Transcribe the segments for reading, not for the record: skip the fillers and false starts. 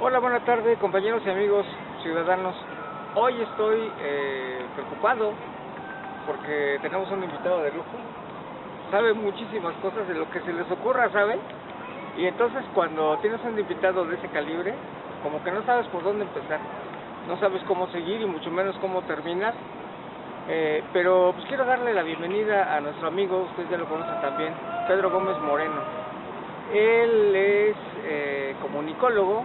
Hola, buena tarde, compañeros y amigos ciudadanos. Hoy estoy preocupado porque tenemos un invitado de lujo. Sabe muchísimas cosas de lo que se les ocurra, ¿sabe? Y entonces cuando tienes un invitado de ese calibre, como que no sabes por dónde empezar. No sabes cómo seguir y mucho menos cómo terminar. Pero pues quiero darle la bienvenida a nuestro amigo, ustedes ya lo conocen también, Pedro Gómez Moreno. Él es comunicólogo.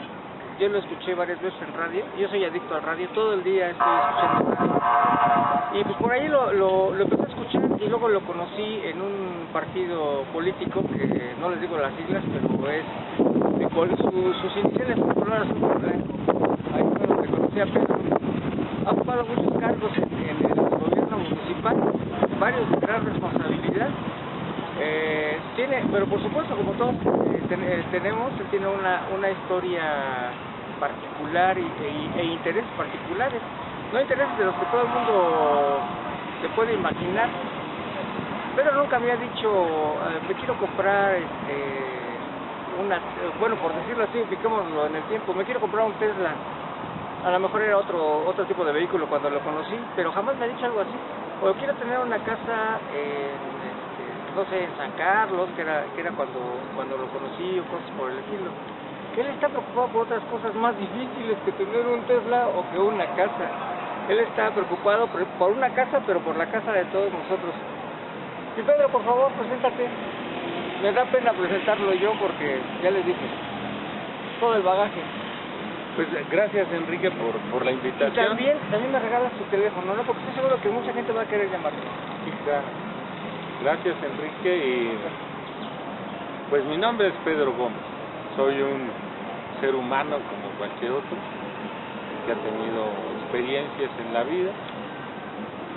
Yo lo escuché varias veces en radio. Yo soy adicto al radio, todo el día estoy escuchando radio. Y pues por ahí lo empecé a escuchar y luego lo conocí en un partido político que no les digo las siglas, pero es sus iniciales populares. Ahí fue donde conocí a Pedro. Ha ocupado muchos cargos en el gobierno municipal, varios de gran responsabilidad. Pero por supuesto, como todos tenemos, tiene una historia particular e intereses particulares, no intereses de los que todo el mundo se puede imaginar. Pero nunca me ha dicho, me quiero comprar bueno, por decirlo así, ubiquémoslo en el tiempo, me quiero comprar un Tesla. A lo mejor era otro tipo de vehículo cuando lo conocí, pero jamás me ha dicho algo así. O quiero tener una casa no sé, en San Carlos, que era cuando lo conocí, o cosas por el estilo. Que él está preocupado por otras cosas más difíciles que tener un Tesla o que una casa. Él está preocupado por una casa, pero por la casa de todos nosotros. Y Pedro, por favor, preséntate. Me da pena presentarlo yo porque, ya les dije, todo el bagaje. Pues gracias, Enrique, por la invitación. Y también me regalas tu teléfono, ¿no? Porque estoy seguro que mucha gente va a querer llamarte. Sí, claro. Gracias, Enrique. Y pues mi nombre es Pedro Gómez. Soy un ser humano como cualquier otro, que ha tenido experiencias en la vida,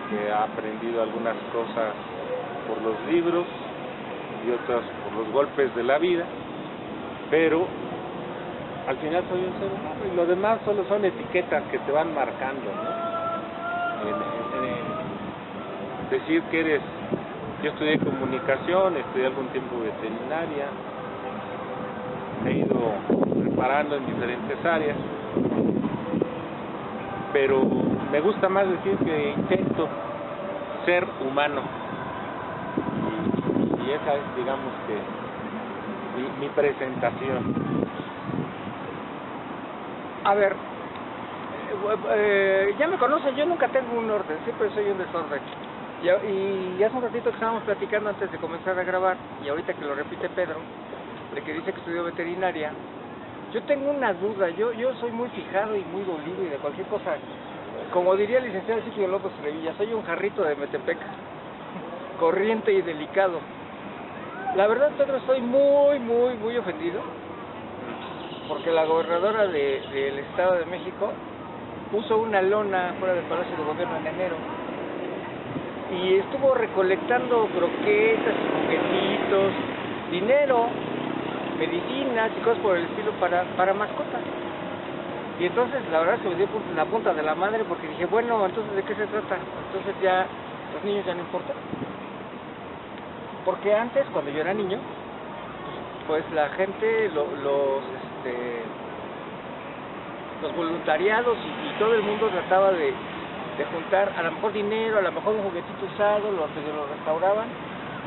que ha aprendido algunas cosas por los libros y otras por los golpes de la vida, pero al final soy un ser humano y lo demás solo son etiquetas que te van marcando, ¿no? Decir que eres... Yo estudié comunicación, estudié algún tiempo veterinaria, he ido preparando en diferentes áreas, pero me gusta más decir que intento ser humano, y esa es, digamos, que mi presentación. A ver, ya me conocen, yo nunca tengo un orden, siempre soy un desorden. Y hace un ratito que estábamos platicando antes de comenzar a grabar, y ahorita que lo repite Pedro, de que dice que estudió veterinaria, yo tengo una duda. Yo soy muy fijado y muy dolido y de cualquier cosa. Como diría el licenciado Silvio López Revilla, soy un jarrito de Metepec, corriente y delicado. La verdad, Pedro, estoy muy ofendido, porque la gobernadora del Estado de México puso una lona fuera del Palacio de Gobierno en enero, y estuvo recolectando croquetas, juguetitos, dinero, medicinas y cosas por el estilo para mascotas. Y entonces la verdad se me dio la punta de la madre, porque dije, bueno, entonces ¿de qué se trata? Entonces ya los niños ya no importan. Porque antes, cuando yo era niño, pues la gente, los voluntariados y todo el mundo trataba de juntar a lo mejor dinero, a lo mejor un juguetito usado, lo restauraban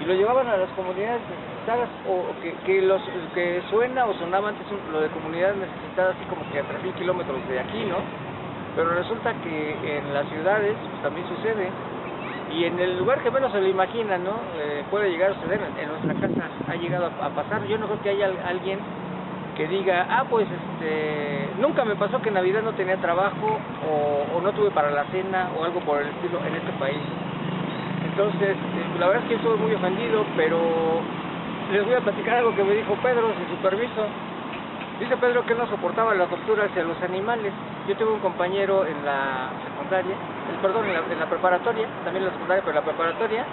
y lo llevaban a las comunidades necesitadas, o que suena o sonaba antes lo de comunidades necesitadas, así como que a 3.000 kilómetros de aquí, ¿no? Pero resulta que en las ciudades pues, también sucede, y en el lugar que menos se lo imagina, ¿no? Puede llegar a suceder. En nuestra casa ha llegado a pasar. Yo no creo que haya alguien que diga, pues nunca me pasó que en Navidad no tenía trabajo, o no tuve para la cena o algo por el estilo en este país. Entonces, la verdad es que estuve muy ofendido, pero les voy a platicar algo que me dijo Pedro sin su permiso. Dice Pedro que no soportaba la tortura hacia los animales. Yo tuve un compañero en la secundaria, en la preparatoria, también en la secundaria, pero en la preparatoria,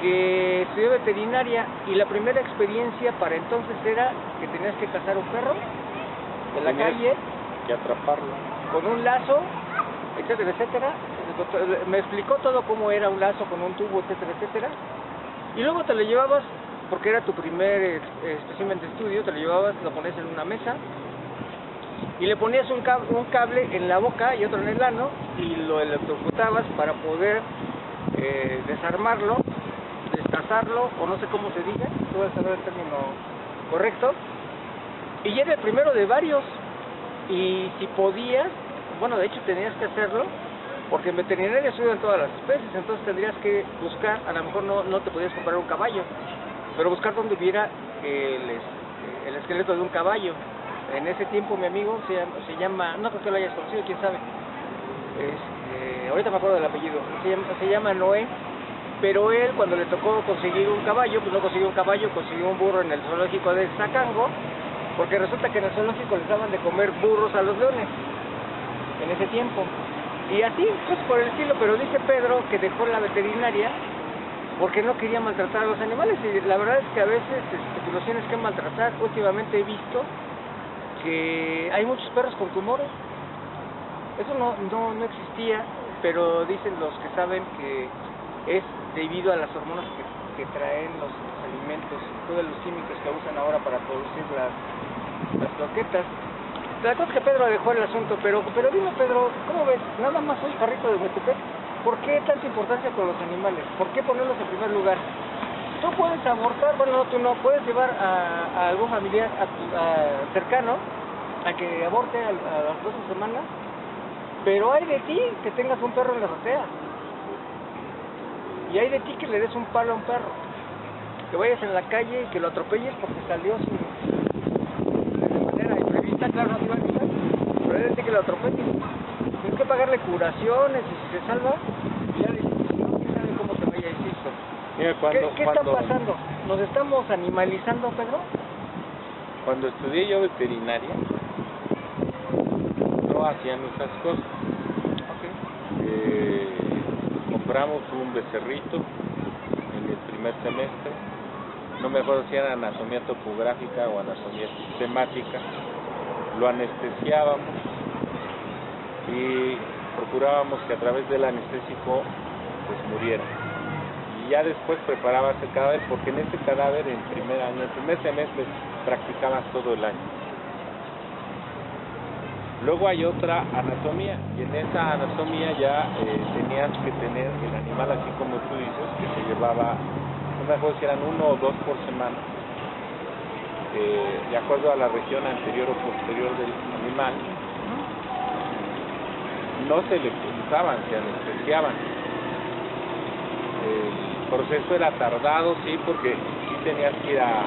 que estudió veterinaria, y la primera experiencia para entonces era que tenías que cazar un perro de la calle, que atraparlo con un lazo, etcétera, etcétera. Me explicó todo cómo era un lazo con un tubo, etcétera, etcétera. Y luego te lo llevabas, porque era tu primer espécimen de estudio, te lo llevabas, lo ponías en una mesa, y le ponías un cable en la boca y otro en el ano y lo electrocutabas para poder desarmarlo, destazarlo, o no sé cómo se diga, tú vas a saber el término correcto, y era el primero de varios, y si podías, bueno, de hecho tenías que hacerlo, porque en veterinaria estudian todas las especies, entonces tendrías que buscar, a lo mejor no te podías comprar un caballo, pero buscar donde hubiera el esqueleto de un caballo. En ese tiempo mi amigo se llama, no creo que lo hayas conocido, quién sabe, ahorita me acuerdo del apellido, se llama Noé, pero él cuando le tocó conseguir un caballo, pues no consiguió un caballo, consiguió un burro en el zoológico de Zacango, porque resulta que en el zoológico les daban de comer burros a los leones, en ese tiempo, y así, pues por el estilo, pero dice Pedro que dejó la veterinaria porque no quería maltratar a los animales, y la verdad es que a veces pues los tienes que maltratar. Últimamente he visto que hay muchos perros con tumores, eso no existía, pero dicen los que saben que es debido a las hormonas que traen los alimentos, todos los químicos que usan ahora para producir las croquetas. La cosa es que Pedro dejó el asunto, pero dime Pedro, ¿cómo ves? Nada más soy Jarrito de Huetepec, ¿por qué tanta importancia con los animales? ¿Por qué ponerlos en primer lugar? Tú puedes abortar, bueno, no, tú no, puedes llevar a algún familiar cercano a que aborte a las 12 semanas, pero hay de ti que tengas un perro en la azotea, y hay de ti que le des un palo a un perro, que vayas en la calle y que lo atropelles porque salió de manera imprevista, claro, no te iba a avisar, pero hay de ti que lo atropelles, tienes que pagarle curaciones, y si se salva, ya le dices, no, quién sabe cómo te vaya, insisto. Mira, ¿Qué está pasando? ¿Nos estamos animalizando, Pedro? Cuando estudié yo veterinaria, no hacían esas cosas. Compramos un becerrito en el primer semestre, no me acuerdo si era anatomía topográfica o anatomía sistemática, lo anestesiábamos y procurábamos que a través del anestésico pues muriera. Y ya después preparabas el cadáver, porque en ese cadáver en el primer semestre practicabas todo el año. Luego hay otra anatomía, y en esa anatomía ya tenías que tener el animal, así como tú dices, que se llevaba, no me acuerdo si eran 1 o 2 por semana, de acuerdo a la región anterior o posterior del animal. No se electrocutaban, se anestesiaban. El proceso era tardado, sí, porque sí tenías que ir a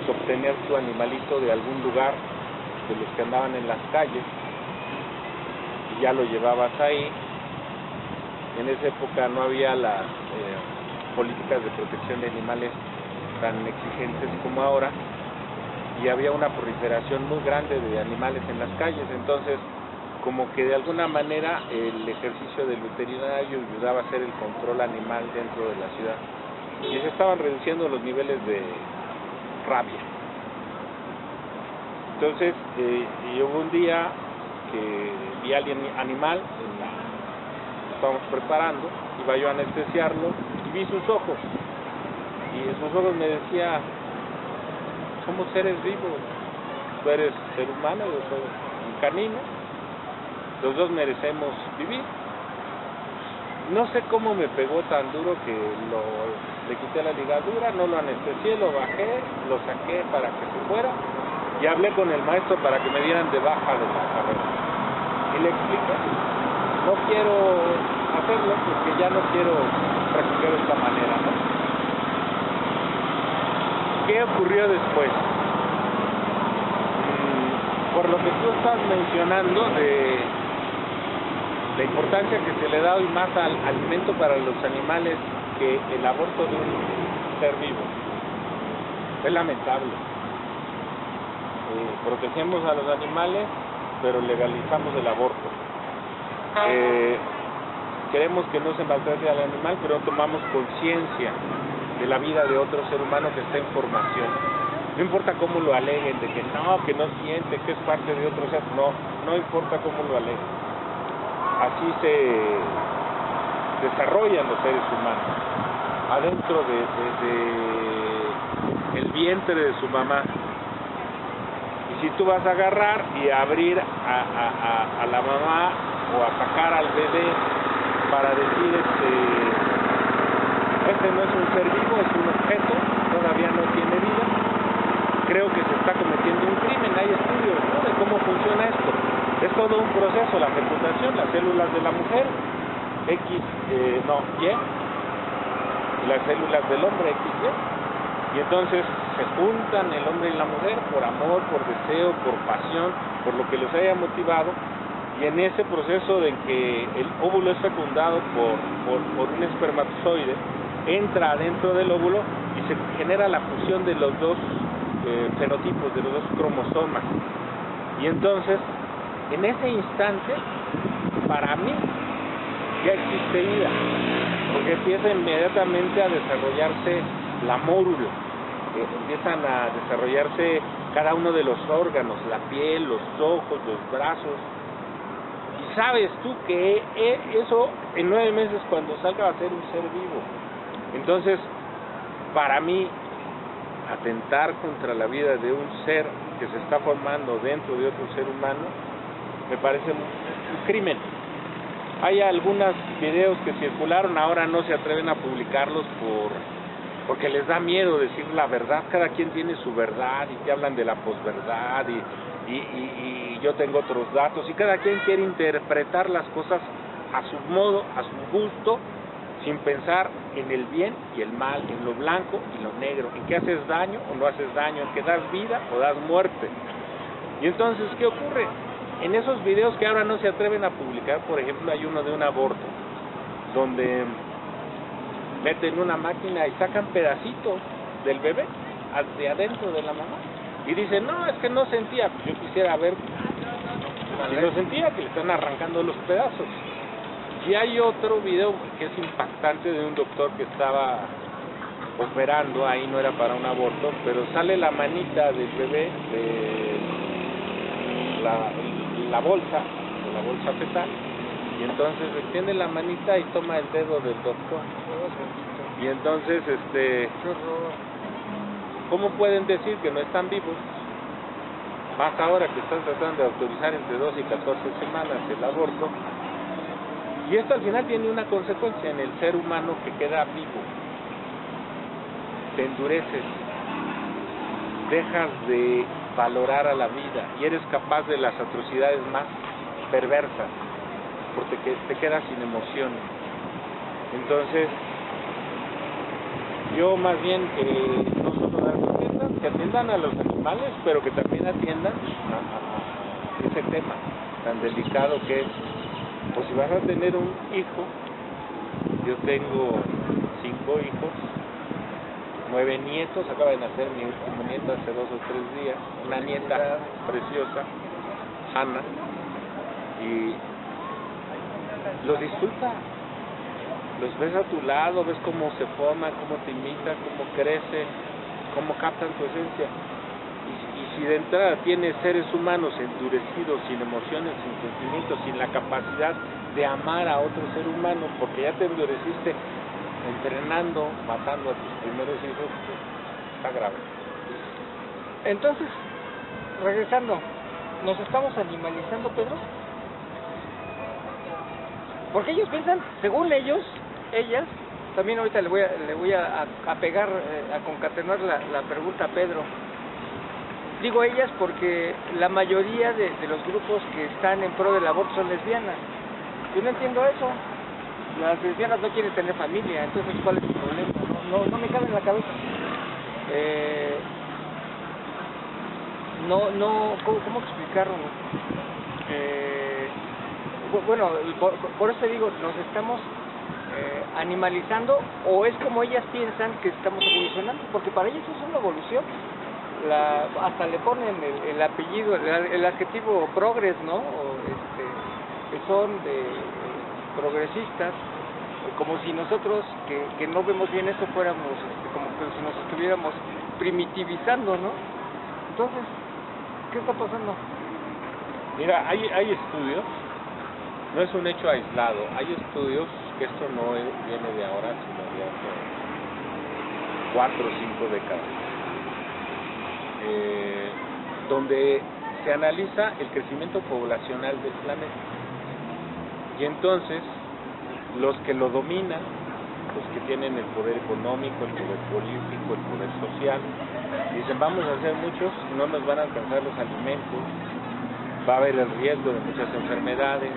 obtener tu animalito de algún lugar, de los que andaban en las calles, y ya lo llevabas ahí. En esa época no había las políticas de protección de animales tan exigentes como ahora, y había una proliferación muy grande de animales en las calles, entonces como que de alguna manera el ejercicio del veterinario ayudaba a hacer el control animal dentro de la ciudad, y se estaban reduciendo los niveles de rabia. Entonces, y hubo un día que vi al animal, lo estábamos preparando, iba yo a anestesiarlo y vi sus ojos, y en sus ojos me decía: somos seres vivos, tú eres ser humano, yo soy un canino, los dos merecemos vivir. No sé cómo me pegó tan duro que le quité la ligadura, no lo anestesié, lo bajé, lo saqué para que se fuera, y hablé con el maestro para que me dieran de baja de la carrera. Y le expliqué: no quiero hacerlo porque ya no quiero practicar de esta manera, ¿no? ¿Qué ocurrió después? Por lo que tú estás mencionando de la importancia que se le da hoy más al alimento para los animales que el aborto de un ser vivo, es lamentable. Protegemos a los animales, pero legalizamos el aborto. Queremos que no se maltrate al animal, pero no tomamos conciencia de la vida de otro ser humano que está en formación. No importa cómo lo aleguen, de que no siente, que es parte de otro ser, no importa cómo lo aleguen. Así se desarrollan los seres humanos, adentro de el vientre de su mamá. Y si tú vas a agarrar y abrir a la mamá o a sacar al bebé para decir este no es un ser vivo, es un objeto, todavía no tiene vida, creo que se está cometiendo un crimen. Hay estudios, ¿no?, de cómo funciona esto. Es todo un proceso, la fecundación, las células de la mujer, Y, las células del hombre, XY, y entonces se juntan el hombre y la mujer por amor, por deseo, por pasión, por lo que los haya motivado, y en ese proceso de que el óvulo es fecundado por un espermatozoide, entra adentro del óvulo y se genera la fusión de los dos fenotipos, de los dos cromosomas. Y entonces, en ese instante, para mí, ya existe vida, porque empieza inmediatamente a desarrollarse la mórula, empiezan a desarrollarse cada uno de los órganos, la piel, los ojos, los brazos, y sabes tú que eso en 9 meses cuando salga va a ser un ser vivo. Entonces, para mí, atentar contra la vida de un ser que se está formando dentro de otro ser humano, me parece un crimen. Hay algunos videos que circularon, ahora no se atreven a publicarlos porque les da miedo decir la verdad. Cada quien tiene su verdad y te hablan de la posverdad y yo tengo otros datos y cada quien quiere interpretar las cosas a su modo, a su gusto, sin pensar en el bien y el mal, en lo blanco y lo negro, en que haces daño o no haces daño, en que das vida o das muerte. Y entonces, ¿qué ocurre? En esos videos que ahora no se atreven a publicar, por ejemplo, hay uno de un aborto, donde meten una máquina y sacan pedacitos del bebé de adentro de la mamá. Y dicen, no, es que no sentía. Yo quisiera ver si no sentía, que le están arrancando los pedazos. Y hay otro video que es impactante de un doctor que estaba operando, ahí no era para un aborto, pero sale la manita del bebé de la bolsa fetal, y entonces extiende la manita y toma el dedo del doctor. Y entonces, ¿cómo pueden decir que no están vivos? Más ahora que están tratando de autorizar entre 2 y 14 semanas el aborto. Y esto al final tiene una consecuencia en el ser humano que queda vivo. Te endureces, dejas de valorar a la vida y eres capaz de las atrocidades más perversas, porque te quedas sin emociones. Entonces, yo más bien que no solo que atiendan a los animales, pero que también atiendan a ese tema tan delicado que es, pues si vas a tener un hijo, yo tengo 5 hijos, 9 nietos, acaba de nacer mi último nieto hace 2 o 3 días, una nieta preciosa, Hanna, y los disfruta, los ves a tu lado, ves cómo se forman, cómo te imitan, cómo crecen, cómo captan tu esencia. Y si de entrada tienes seres humanos endurecidos, sin emociones, sin sentimientos, sin la capacidad de amar a otro ser humano, porque ya te endureciste entrenando, matando a tus primeros hijos, pues, está grave. Entonces, regresando, ¿nos estamos animalizando, Pedro? Porque ellos piensan, según ellos, ellas, también ahorita le voy a pegar, a concatenar la pregunta a Pedro. Digo ellas porque la mayoría de los grupos que están en pro del aborto son lesbianas. Yo no entiendo eso. Las lesbianas no quieren tener familia, entonces ¿cuál es el problema? No me cabe en la cabeza. ¿Cómo explicarlo? Bueno, por eso digo, nos estamos animalizando, o es como ellas piensan que estamos evolucionando, porque para ellas es una evolución. Hasta le ponen el apellido, el adjetivo progres, ¿no? Que son progresistas, como si nosotros que no vemos bien eso fuéramos como que si nos estuviéramos primitivizando, ¿no? Entonces, ¿qué está pasando? Mira, hay estudios, no es un hecho aislado, hay estudios que esto no viene de ahora, sino de hace 4 o 5 décadas. donde se analiza el crecimiento poblacional del planeta. Y entonces, los que lo dominan, los que tienen el poder económico, el poder político, el poder social, dicen, vamos a hacer muchos, no nos van a alcanzar los alimentos, va a haber el riesgo de muchas enfermedades,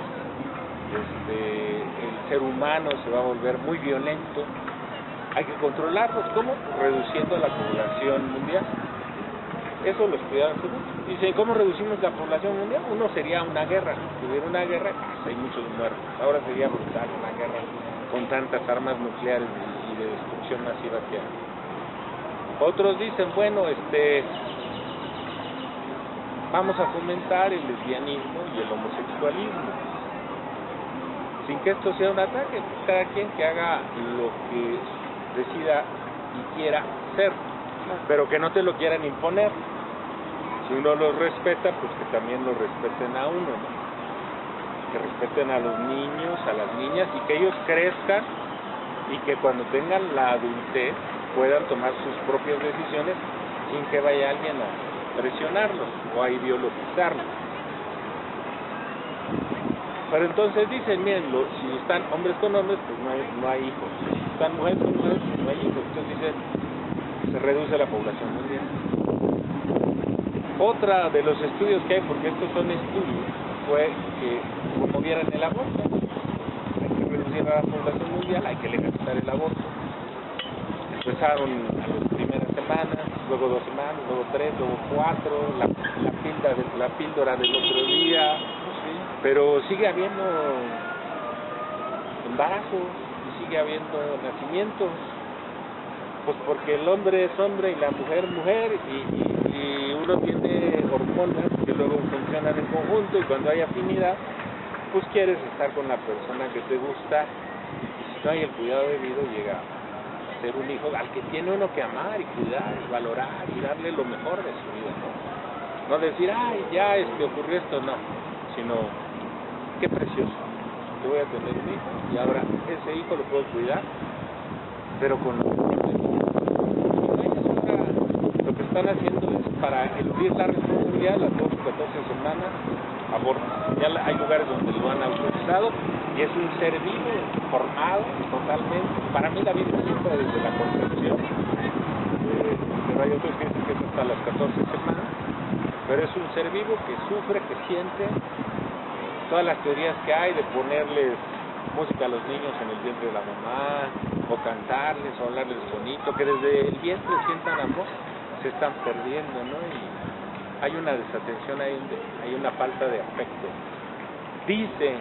el ser humano se va a volver muy violento, hay que controlarlos. ¿Cómo? Reduciendo la población mundial. Eso lo estudiaron hace mucho. Dice, ¿cómo reducimos la población mundial? Uno sería una guerra. Si hubiera una guerra, pues hay muchos muertos. Ahora sería brutal una guerra con tantas armas nucleares y de destrucción masiva que hay. Otros dicen, bueno, vamos a fomentar el lesbianismo y el homosexualismo, sin que esto sea un ataque. Cada quien que haga lo que decida y quiera ser, pero que no te lo quieran imponer. Si uno los respeta, pues que también lo respeten a uno, ¿no? Que respeten a los niños, a las niñas, y que ellos crezcan y que cuando tengan la adultez puedan tomar sus propias decisiones sin que vaya alguien a presionarlos o a ideologizarlos. Pero entonces dicen, miren, si están hombres con hombres, pues no hay hijos. Si están mujeres con mujeres, pues no hay hijos. Entonces dicen, se reduce la población mundial. Otra de los estudios que hay, porque estos son estudios, fue que promovieran el aborto. Hay que reducir a la población mundial, hay que legalizar el aborto. Empezaron a las primeras semanas, luego 2 semanas, luego 3, luego 4, la píldora del otro día, pero sigue habiendo embarazos, sigue habiendo nacimientos, pues porque el hombre es hombre y la mujer mujer, y uno tiene hormonas que luego funcionan en conjunto, y cuando hay afinidad, pues quieres estar con la persona que te gusta, y si no hay el cuidado debido, llega a ser un hijo al que tiene uno que amar y cuidar y valorar y darle lo mejor de su vida, ¿no? No decir, ay, ya ocurrió esto, no, sino, qué precioso, yo voy a tener un hijo, y ahora ese hijo lo puedo cuidar, pero con lo que lo que están haciendo es, para eludir la responsabilidad, las 12 o 14 semanas, aborto. Ya hay lugares donde lo han autorizado, y es un ser vivo, formado totalmente. Para mí la vida siempre desde la concepción, pero hay otros que dicen que es hasta las 14 semanas, pero es un ser vivo que sufre, que siente. Todas las teorías que hay de ponerles música a los niños en el vientre de la mamá, o cantarles, o hablarles bonito, que desde el vientre sientan amor, se están perdiendo, ¿no? Y hay una desatención, hay una falta de afecto. Dice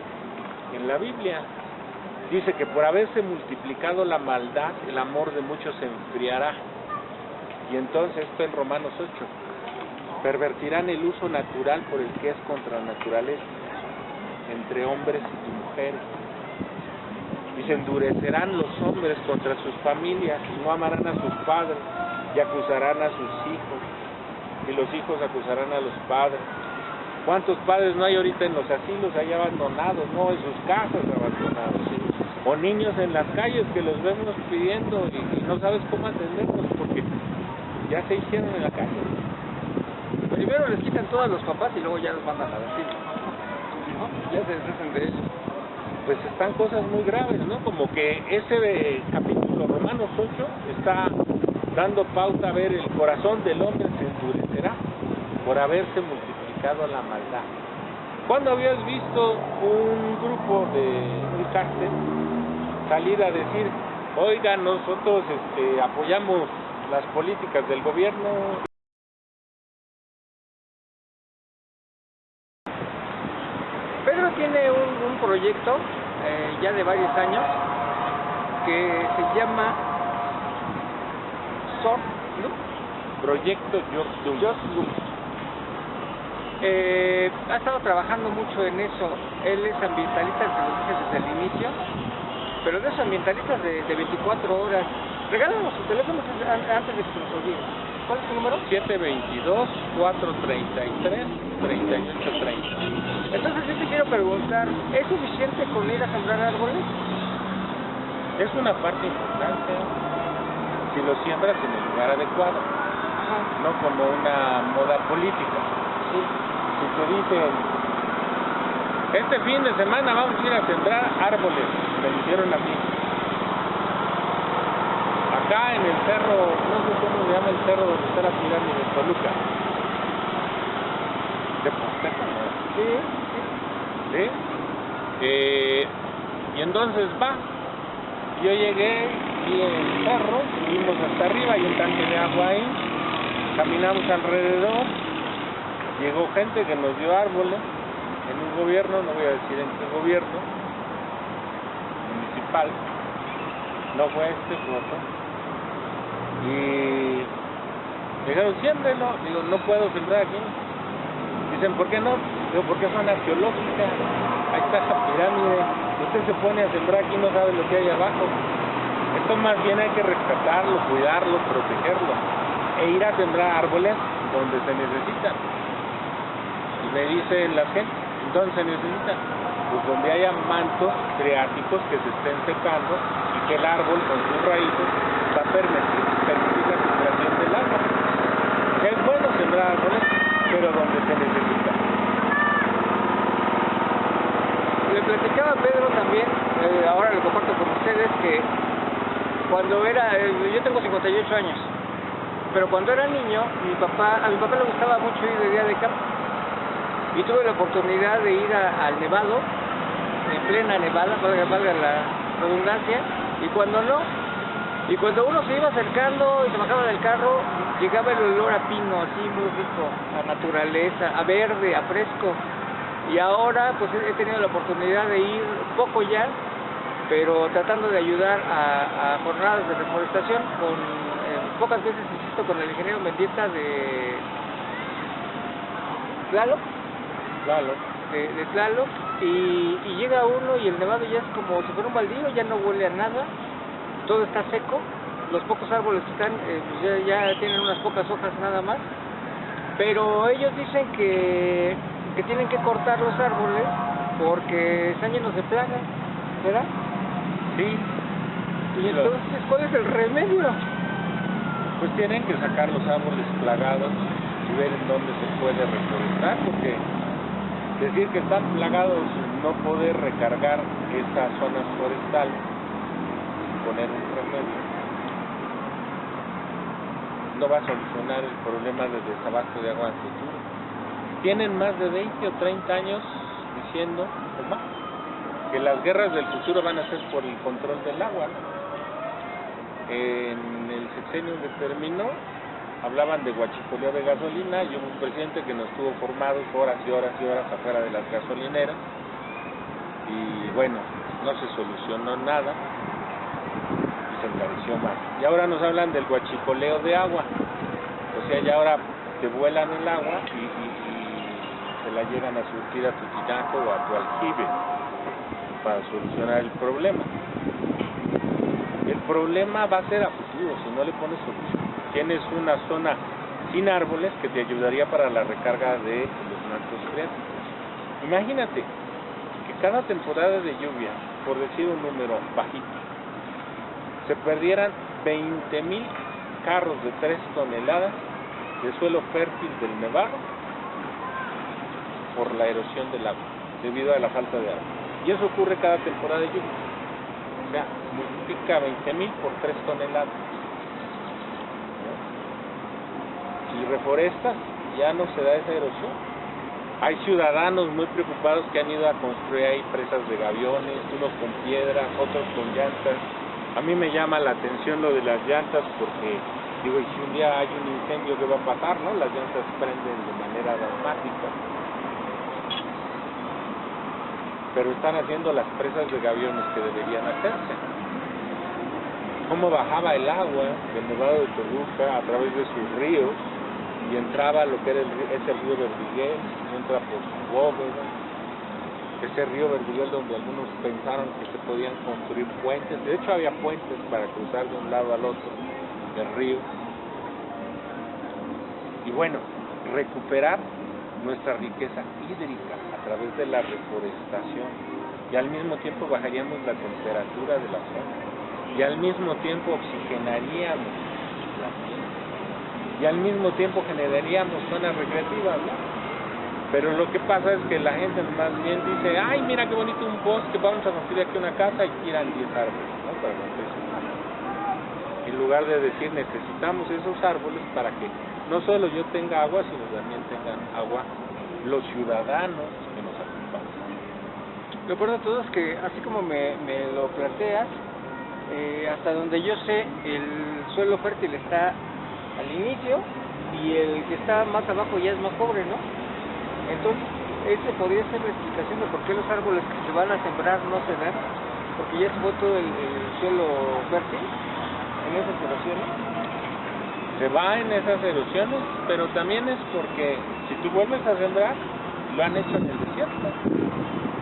en la Biblia, dice que por haberse multiplicado la maldad, el amor de muchos se enfriará. Y entonces, esto en Romanos 8, pervertirán el uso natural por el que es contra la naturaleza, entre hombres y mujeres. Y se endurecerán los hombres contra sus familias, y no amarán a sus padres, y acusarán a sus hijos, y los hijos acusarán a los padres. ¿Cuántos padres no hay ahorita en los asilos, ahí abandonados, no, en sus casas abandonados, ¿sí? O niños en las calles que los vemos pidiendo y no sabes cómo atenderlos porque ya se hicieron en la calle. Primero les quitan todos los papás y luego ya los mandan a decir, ¿no? Ya se deshacen de ellos. Pues están cosas muy graves, ¿no? Como que ese capítulo, Romanos 8, está dando pauta a ver el corazón del hombre se endurecerá por haberse multiplicado la maldad. ¿Cuándo habías visto un grupo de un cártel salir a decir, oiga, nosotros apoyamos las políticas del gobierno? Pedro tiene un proyecto ya de varios años que se llama Soft Loop. Proyecto Just Loop. Ha estado trabajando mucho en eso. Él es ambientalista, como dije desde el inicio, pero de esos ambientalistas de 24 horas. Regálanos su teléfono antes de que se nos olvide. ¿Cuál es su número? 722-433-3830. Entonces yo te quiero preguntar, ¿es suficiente con ir a sembrar árboles? Es una parte importante si lo siembras en el lugar adecuado. Ajá. Ajá. no como una moda política. Sí. Si te dicen, este fin de semana vamos a ir a sembrar árboles, me dijeron a mí. Acá en el cerro, no sé cómo se llama el cerro donde está la pirámide de Toluca. ¿De Posteca? No. Sí. ¿Sí? Y entonces va. Yo llegué y en el cerro, subimos hasta arriba, hay un tanque de agua ahí, caminamos alrededor, llegó gente que nos dio árboles en un gobierno, no voy a decir en qué gobierno, municipal, no fue este, fue otro, y dijeron, siémbrelo, digo, no puedo sembrar aquí. Dicen, ¿por qué no? Digo, porque es zona arqueológica, ahí está esa pirámide, usted se pone a sembrar aquí y no sabe lo que hay abajo. Esto más bien hay que rescatarlo, cuidarlo, protegerlo, e ir a sembrar árboles donde se necesitan. Y me dicen la gente, ¿dónde se necesitan? Pues donde haya mantos freáticos que se estén secando y que el árbol con sus raíces va a permitir la filtración del agua. Es bueno sembrar árboles, pero donde se necesita. Le platicaba a Pedro también, ahora lo comparto con ustedes, que cuando era, yo tengo 58 años, pero cuando era niño, a mi papá le gustaba mucho ir de día de campo, y tuve la oportunidad de ir al Nevado, en plena nevada, valga la redundancia, y cuando uno se iba acercando y se bajaba del carro, llegaba el olor a pino, así muy rico, a naturaleza, a verde, a fresco. Y ahora pues he tenido la oportunidad de ir poco ya, pero tratando de ayudar a jornadas de reforestación, pocas veces insisto con el ingeniero Mendieta de Tlaloc, de Tlaloc, y llega uno y el nevado ya es como si fuera un baldío, ya no huele a nada, todo está seco, los pocos árboles que están pues ya tienen unas pocas hojas nada más, pero ellos dicen que tienen que cortar los árboles porque están llenos de plagas, ¿verdad? Sí. Y entonces, ¿cuál es el remedio? Pues tienen que sacar los árboles plagados y ver en dónde se puede reforestar, porque decir que están plagados, no poder recargar estas zonas forestales y poner un remedio, no va a solucionar el problema del desabasto de agua en el futuro. Tienen más de 20 o 30 años diciendo, o más, que las guerras del futuro van a ser por el control del agua. En el sexenio que terminó, hablaban de huachicoleo de gasolina, y hubo un presidente que nos tuvo formados horas y horas y horas afuera de las gasolineras, y bueno, no se solucionó nada, y se encareció más. Y ahora nos hablan del huachicoleo de agua, o sea, ya ahora te vuelan el agua y se la llegan a surtir a tu tinaco o a tu aljibe para solucionar el problema. El problema va a ser a futuro si no le pones solución. Tienes una zona sin árboles que te ayudaría para la recarga de los mantos freáticos. Imagínate que cada temporada de lluvia, por decir un número bajito, se perdieran 20,000 carros de 3 toneladas de suelo fértil del Nevado por la erosión del agua, debido a la falta de agua. Y eso ocurre cada temporada de lluvia. O sea, multiplica 20,000 por 3 toneladas. Si reforestas, ya no se da esa erosión. Hay ciudadanos muy preocupados que han ido a construir ahí presas de gaviones, unos con piedras, otros con llantas. A mí me llama la atención lo de las llantas porque, digo, y si un día hay un incendio, ¿qué va a pasar, no? Las llantas prenden de manera dramática. Pero están haciendo las presas de gaviones que deberían hacerse. Cómo bajaba el agua del Nevado de Toluca a través de sus ríos y entraba a lo que era ese río Verdiguel, y entra por su bóveda, ese río Verdiguel donde algunos pensaron que se podían construir puentes. De hecho había puentes para cruzar de un lado al otro del río. Y bueno, recuperar nuestra riqueza hídrica a través de la reforestación, y al mismo tiempo bajaríamos la temperatura de la zona, y al mismo tiempo oxigenaríamos la tierra. Y y al mismo tiempo generaríamos zonas recreativas, ¿no? Pero lo que pasa es que la gente más bien dice, ay, mira qué bonito un bosque, vamos a construir aquí una casa y tiran 10 árboles, ¿no? Para construir su casa. En lugar de decir, necesitamos esos árboles para que no solo yo tenga agua, sino también tengan agua los ciudadanos que nos acompañan. Lo peor de todo es que, así como me lo planteas, hasta donde yo sé, el suelo fértil está al inicio y el que está más abajo ya es más pobre, ¿no? Entonces, ese podría ser la explicación de por qué los árboles que se van a sembrar no se dan, porque ya se fue todo el suelo fértil en esas erosiones. Se va en esas erosiones, pero también es porque si tú vuelves a sembrar, lo han hecho en el desierto.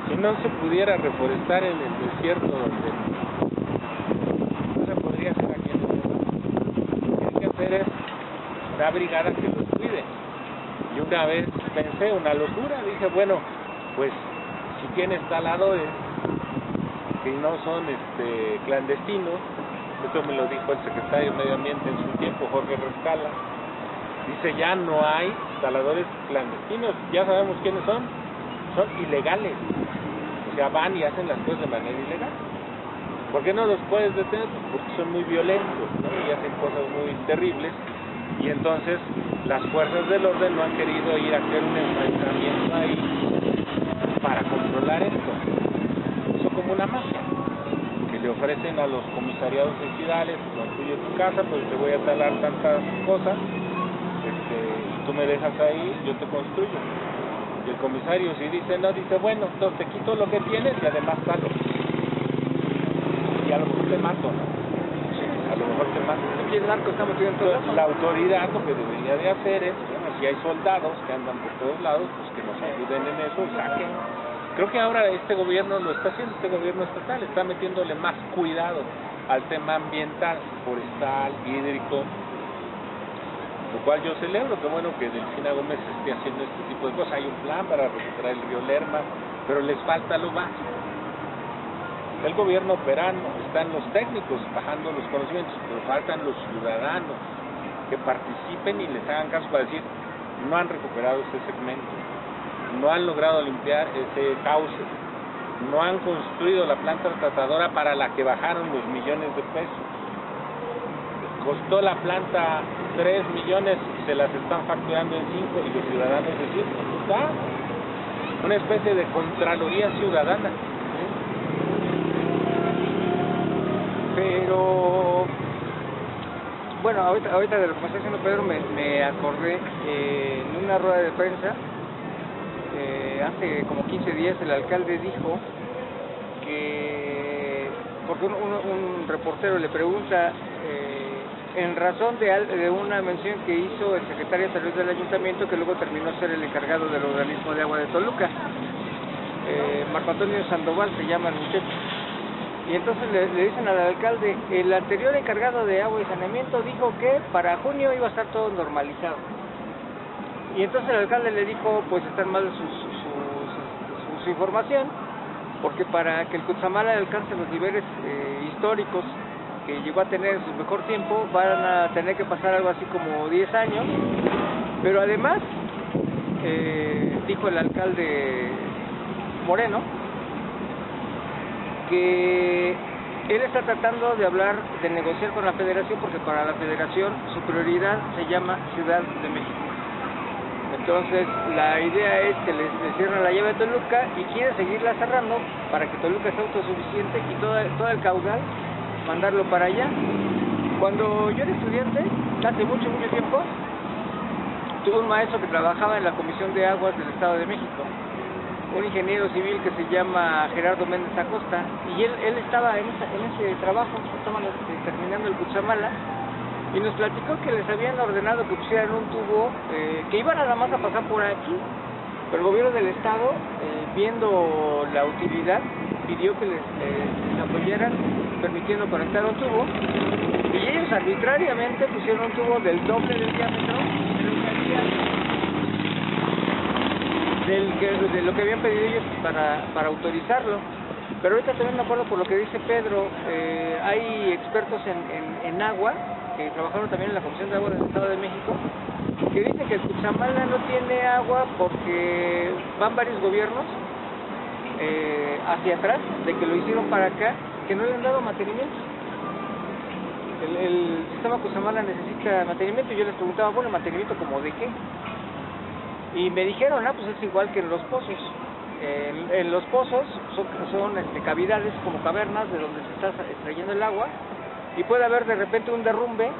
Si no se pudiera reforestar en el desierto donde no se podría hacer aquí en el mundo, lo que hay que hacer es una brigada que los cuide. Y una vez pensé una locura, dije, bueno, pues si tienes taladores que no son clandestinos, esto me lo dijo el secretario de Medio Ambiente en su tiempo, Jorge Rescala, dice, ya no hay taladores clandestinos, ya sabemos quiénes son ilegales, o sea, van y hacen las cosas de manera ilegal. ¿Por qué no los puedes detener? Porque son muy violentos, ¿no? Y hacen cosas muy terribles, y entonces las fuerzas del orden no han querido ir a hacer un enfrentamiento ahí para controlar esto. Eso como una mafia que le ofrecen a los comisariados ejidales, construye tu casa, pues te voy a talar tantas cosas, y tú me dejas ahí, yo te construyo. Y el comisario si dice no, dice bueno, entonces te quito lo que tienes y además talo. Y a lo mejor te mato, ¿no? Sí, a lo mejor te mato. Y el narco está metido en todo. Entonces, la autoridad lo que debería de hacer es, bueno, si hay soldados que andan por todos lados, pues que nos ayuden en eso, saquen. Creo que ahora este gobierno lo está haciendo, este gobierno estatal está metiéndole más cuidado al tema ambiental, forestal, hídrico, lo cual yo celebro, que bueno que Delfina Gómez esté haciendo este tipo de cosas. Hay un plan para recuperar el río Lerma, pero les falta lo básico. El gobierno operando, están los técnicos bajando los conocimientos, pero faltan los ciudadanos que participen y les hagan caso para decir, no han recuperado ese segmento, no han logrado limpiar ese cauce, no han construido la planta tratadora para la que bajaron los millones de pesos. Costó la planta 3 millones y se las están facturando en 5 y los ciudadanos deciden, está una especie de contraloría ciudadana. Pero, bueno, ahorita de lo que me está diciendo Pedro me acordé en una rueda de prensa, hace como 15 días el alcalde dijo que, porque un reportero le pregunta, en razón de una mención que hizo el secretario de Salud del Ayuntamiento, que luego terminó ser el encargado del organismo de agua de Toluca, Marco Antonio Sandoval se llama el muchacho. Y entonces le dicen al alcalde, el anterior encargado de agua y saneamiento dijo que para junio iba a estar todo normalizado. Y entonces el alcalde le dijo, pues están mal su información, porque para que el Cutzamala alcance los niveles históricos que llegó a tener en su mejor tiempo, van a tener que pasar algo así como 10 años, pero además, dijo el alcalde Moreno, que él está tratando de hablar, de negociar con la federación, porque para la federación su prioridad se llama Ciudad de México. Entonces la idea es que les cierren la llave a Toluca y quieren seguirla cerrando para que Toluca sea autosuficiente y todo el caudal mandarlo para allá. Cuando yo era estudiante, hace mucho tiempo, tuve un maestro que trabajaba en la Comisión de Aguas del Estado de México, un ingeniero civil que se llama Gerardo Méndez Acosta, y él estaba en ese trabajo, estaban terminando el Cutzamala, y nos platicó que les habían ordenado que pusieran un tubo que iba nada más a pasar por aquí, pero el gobierno del estado, viendo la utilidad, pidió que les apoyaran permitiendo conectar un tubo, y ellos arbitrariamente pusieron un tubo del doble del diámetro de lo que habían pedido ellos para autorizarlo. Pero ahorita también me acuerdo por lo que dice Pedro, hay expertos en agua que trabajaron también en la Comisión de Agua del Estado de México, que dice que Cutzamala no tiene agua porque van varios gobiernos hacia atrás, de que lo hicieron para acá, que no le han dado mantenimiento. El sistema Cutzamala necesita mantenimiento, y yo les preguntaba, bueno, ¿mantenimiento como de qué? Y me dijeron, pues es igual que en los pozos. En los pozos son cavidades como cavernas de donde se está extrayendo el agua, y puede haber de repente un derrumbe,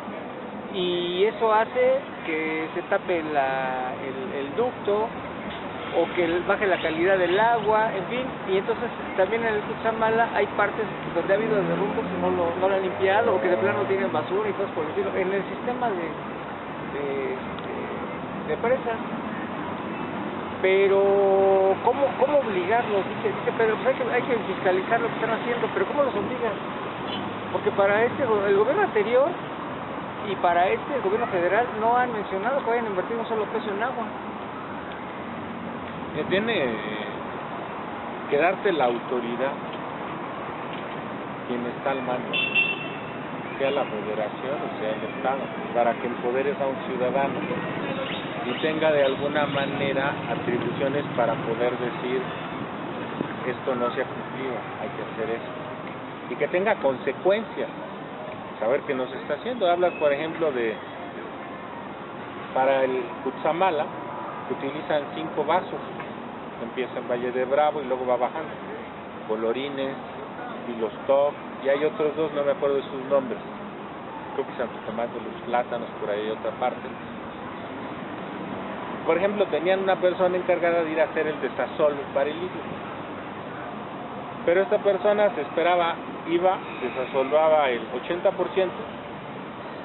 y eso hace que se tape el ducto, o que baje la calidad del agua, en fin. Y entonces también en el Cutzamala hay partes donde ha habido derrumbes y no lo han limpiado, o que de plano tienen basura y cosas por el estilo. En el sistema de presas. Pero ¿cómo obligarlos? Dice Pedro, pues hay que fiscalizar lo que están haciendo, pero ¿cómo los obligas? Porque para el gobierno anterior y para el gobierno federal no han mencionado que vayan a invertir un solo peso en agua. Que tiene que darte la autoridad quien está al mando, sea la federación o sea el Estado, para que empoderes a un ciudadano y tenga de alguna manera atribuciones para poder decir esto no se ha cumplido, hay que hacer esto, y que tenga consecuencias, saber que no se está haciendo. Hablas, por ejemplo, para el Cutzamala utilizan 5 vasos, empieza en Valle de Bravo y luego va bajando, Colorines, Vilostock, y hay otros 2, no me acuerdo de sus nombres, creo que Santo Tomás de los Plátanos, por ahí hay otra parte. Por ejemplo, tenían una persona encargada de ir a hacer el desasolve para el lirio, pero esta persona se esperaba, iba, desasolvaba el 80%,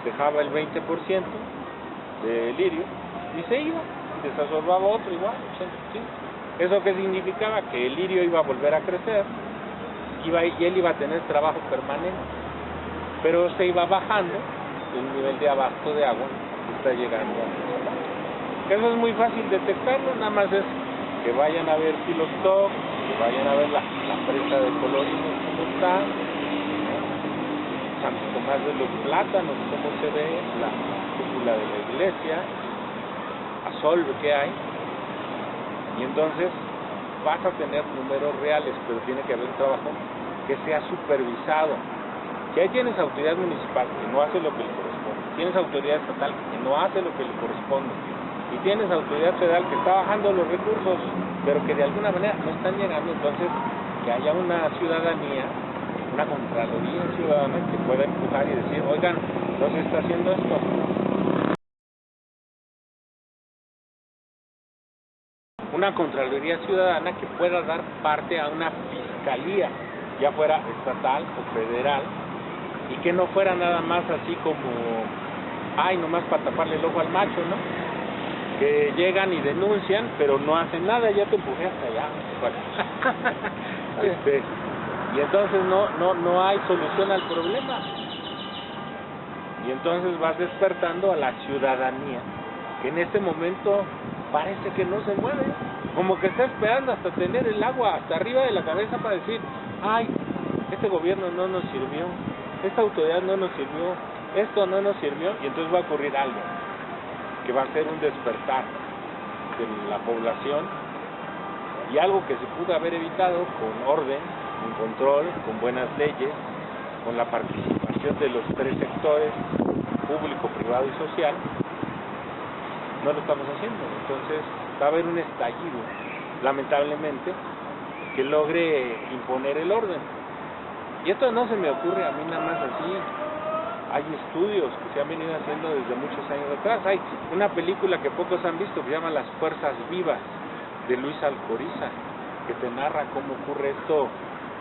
dejaba el 20% de lirio y se iba, desasolvaba otro igual, 80%. ¿Eso qué significaba? Que el lirio iba a volver a crecer, y él iba a tener trabajo permanente, pero se iba bajando el nivel de abasto de agua que está llegando a Cutzamala. Eso es muy fácil detectarlo, nada más es que vayan a ver Vilostock, que vayan a ver la presa de Colorines, cómo está, Santo Tomás de los Plátanos, cómo se ve la cúpula de la iglesia, Asolve que hay, y entonces vas a tener números reales, pero tiene que haber un trabajo que sea supervisado. Si ahí tienes autoridad municipal que no hace lo que le corresponde, tienes autoridad estatal que no hace lo que le corresponde, y tienes autoridad federal que está bajando los recursos, pero que de alguna manera no están llegando, entonces que haya una ciudadanía, una contraloría ciudadana que pueda empujar y decir, oigan, no se está haciendo esto. Una contraloría ciudadana que pueda dar parte a una fiscalía, ya fuera estatal o federal, y que no fuera nada más así como, nomás para taparle el ojo al macho, ¿no? Que llegan y denuncian, pero no hacen nada, ya te empujé hasta allá. Y entonces no hay solución al problema. Y entonces vas despertando a la ciudadanía, que en este momento parece que no se mueve, como que está esperando hasta tener el agua hasta arriba de la cabeza para decir, este gobierno no nos sirvió, esta autoridad no nos sirvió, esto no nos sirvió, y entonces va a ocurrir algo que va a ser un despertar de la población, y algo que se pudo haber evitado con orden, con control, con buenas leyes, con la participación de los 3 sectores, público, privado y social. No lo estamos haciendo, entonces va a haber un estallido, lamentablemente, que logre imponer el orden. Y esto no se me ocurre a mí nada más así. Hay estudios que se han venido haciendo desde muchos años atrás. Hay una película que pocos han visto que se llama Las Fuerzas Vivas, de Luis Alcoriza, que te narra cómo ocurre esto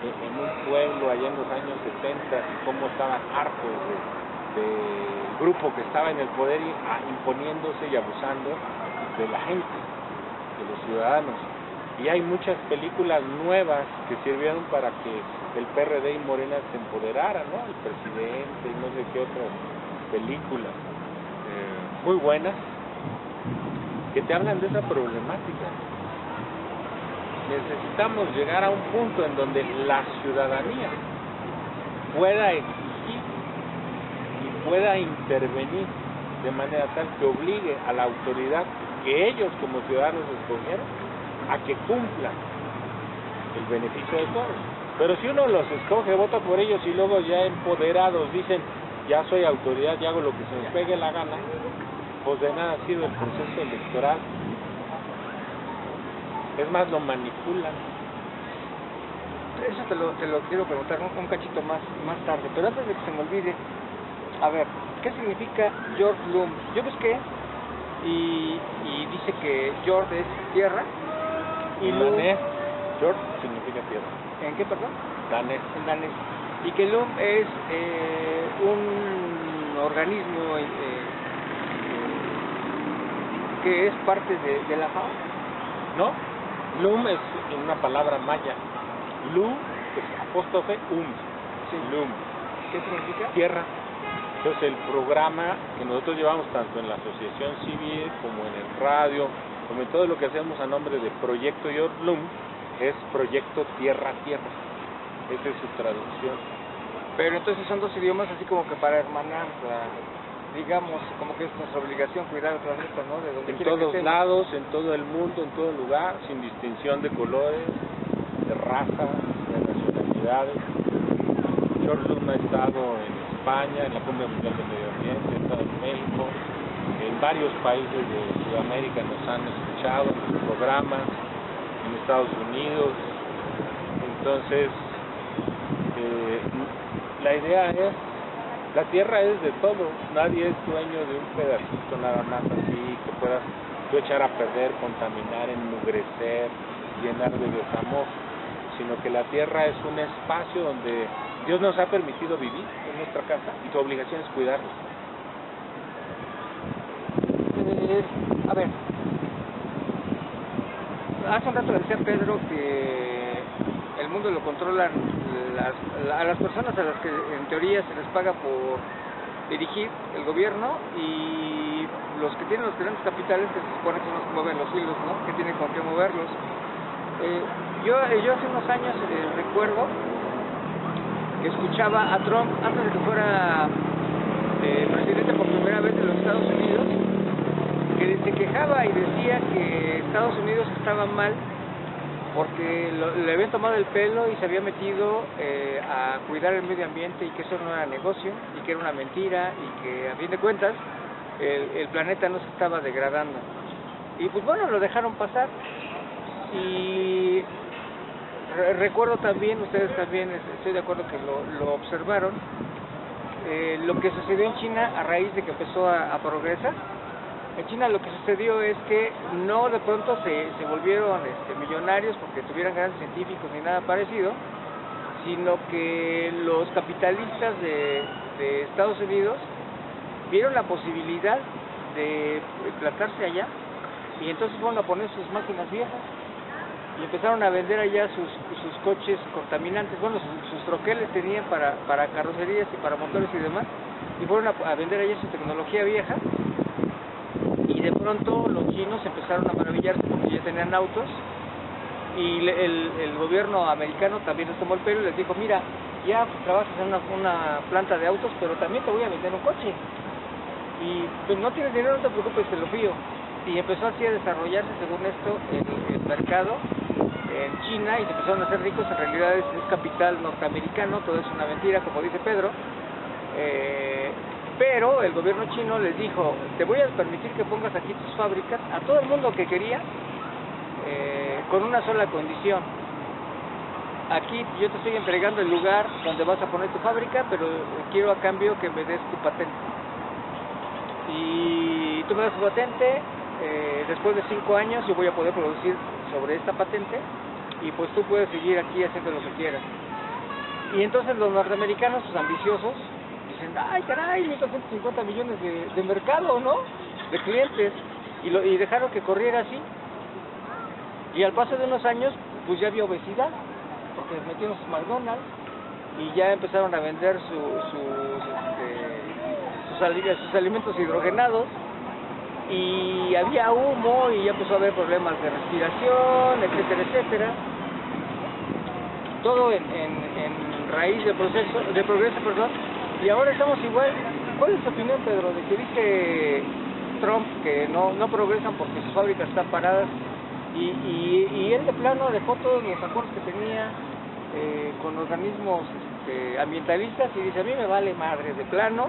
en un pueblo allá en los años 70 y cómo estaban hartos del grupo que estaba en el poder imponiéndose y abusando de la gente, de los ciudadanos. Y hay muchas películas nuevas que sirvieron para que el PRD y Morena se empoderaran, ¿no? El presidente y no sé qué otras películas muy buenas que te hablan de esa problemática. Necesitamos llegar a un punto en donde la ciudadanía pueda exigir y pueda intervenir de manera tal que obligue a la autoridad que ellos como ciudadanos escogieron a que cumplan el beneficio de todos. Pero si uno los escoge, vota por ellos y luego ya empoderados dicen, ya soy autoridad y hago lo que se me pegue la gana, pues de nada sirve el proceso electoral. Es más, lo manipulan. Eso te lo quiero preguntar un cachito más tarde, pero antes de que se me olvide, a ver, ¿qué significa George Loom? Yo busqué y dice que George es tierra y En Loom... danés, George significa tierra. ¿En qué, perdón? Danés. En danés. Y que Loom es un organismo que es parte de la FAO. ¿No? Lum es una palabra maya. Lu es apóstrofe Sí. Lum. ¿Qué significa? Tierra. Entonces el programa que nosotros llevamos tanto en la asociación civil como en el radio, como en todo lo que hacemos a nombre de Proyecto Yorlum, es Proyecto Tierra a Tierra. Esa es su traducción. Pero entonces son dos idiomas así como que para hermanar, digamos, como que es nuestra obligación cuidar el planeta, ¿no? De donde En quiera que todos estemos. lados, en todo el mundo, en todo lugar, sin distinción de colores, de razas, de nacionalidades. George Loom ha estado en España, en la Cumbre Mundial del Medio Ambiente, ha estado en México, en varios países de Sudamérica nos han escuchado en los programas, en Estados Unidos. Entonces, la idea es, la tierra es de todo, nadie es dueño de un pedacito nada más así, que puedas tú echar a perder, contaminar, ennugrecer, llenar de desamor, sino que la tierra es un espacio donde Dios nos ha permitido vivir en nuestra casa y tu obligación es cuidarla. A ver, hace un rato decía Pedro que el mundo lo controlan a las personas a las que en teoría se les paga por dirigir el gobierno y los que tienen los grandes capitales que se supone que son los que mueven los hilos, ¿no? Que tienen con qué moverlos. Yo hace unos años recuerdo que escuchaba a Trump antes de que fuera presidente por primera vez de los Estados Unidos, que se quejaba y decía que Estados Unidos estaba mal porque le habían tomado el pelo y se había metido a cuidar el medio ambiente y que eso no era negocio y que era una mentira y que a fin de cuentas el planeta no se estaba degradando. Y pues bueno, lo dejaron pasar y recuerdo también, ustedes también estoy de acuerdo que lo observaron, lo que sucedió en China a raíz de que empezó a progresar. En China lo que sucedió es que no de pronto se volvieron millonarios porque tuvieran grandes científicos ni nada parecido, sino que los capitalistas de Estados Unidos vieron la posibilidad de plantarse allá y entonces fueron a poner sus máquinas viejas y empezaron a vender allá sus coches contaminantes, bueno, sus troqueles tenían para carrocerías y para motores y demás, y fueron a vender allá su tecnología vieja. Y de pronto los chinos empezaron a maravillarse porque ya tenían autos y el gobierno americano también les tomó el pelo y les dijo, mira, ya trabajas en una planta de autos, pero también te voy a vender un coche y pues no tienes dinero, no te preocupes, te lo fío. Y empezó así a desarrollarse, según esto, el mercado en China y se empezaron a hacer ricos. En realidad es capital norteamericano, todo es una mentira, como dice Pedro. Pero el gobierno chino les dijo, te voy a permitir que pongas aquí tus fábricas a todo el mundo que quería, con una sola condición. Aquí yo te estoy entregando el lugar donde vas a poner tu fábrica, pero quiero a cambio que me des tu patente. Y tú me das tu patente, después de 5 años yo voy a poder producir sobre esta patente y pues tú puedes seguir aquí haciendo lo que quieras. Y entonces los norteamericanos, sus ambiciosos, dicen, ay caray, 1.250 millones de mercado, ¿no? De clientes. Y dejaron que corriera así. Y al paso de unos años, pues ya había obesidad, porque metieron sus McDonald's y ya empezaron a vender sus alimentos hidrogenados y había humo y ya empezó a haber problemas de respiración, etcétera, etcétera. Todo en raíz de progreso, y ahora estamos igual. ¿Cuál es tu opinión, Pedro, de que dice Trump que no progresan porque sus fábricas están paradas y él de plano dejó todos los acuerdos que tenía con organismos ambientalistas y dice, a mí me vale madre, de plano,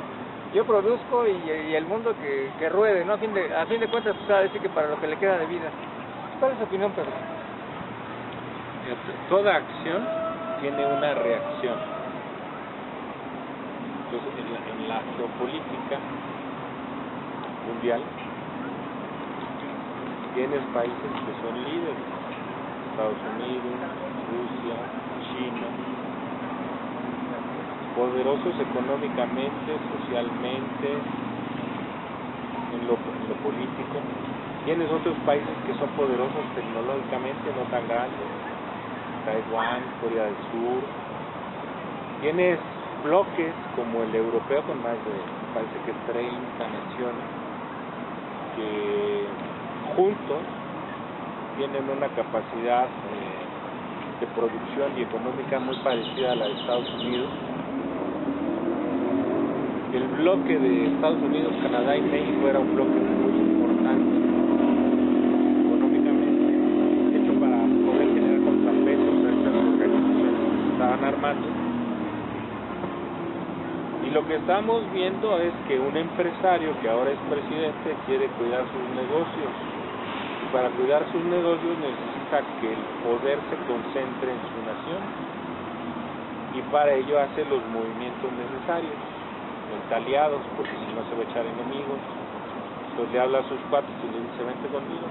yo produzco y el mundo que ruede, ¿no? A fin de cuentas, pues, decir que para lo que le queda de vida. ¿Cuál es tu opinión, Pedro? Toda acción tiene una reacción. Entonces, en la geopolítica mundial, tienes países que son líderes, Estados Unidos, Rusia, China, poderosos económicamente, socialmente, en lo político. Tienes otros países que son poderosos tecnológicamente, no tan grandes, Taiwán, Corea del Sur. Tienes bloques como el europeo con más de, parece que 30 naciones, que juntos tienen una capacidad de producción y económica muy parecida a la de Estados Unidos. El bloque de Estados Unidos, Canadá y México era un bloque muy importante económicamente, hecho para poder generar contrapesos a estas organizaciones que se estaban armando. Y lo que estamos viendo es que un empresario que ahora es presidente quiere cuidar sus negocios. Y para cuidar sus negocios necesita que el poder se concentre en su nación. Y para ello hace los movimientos necesarios, aliados, porque si no se va a echar enemigos. Entonces le habla a sus cuates y le dice, vente conmigo.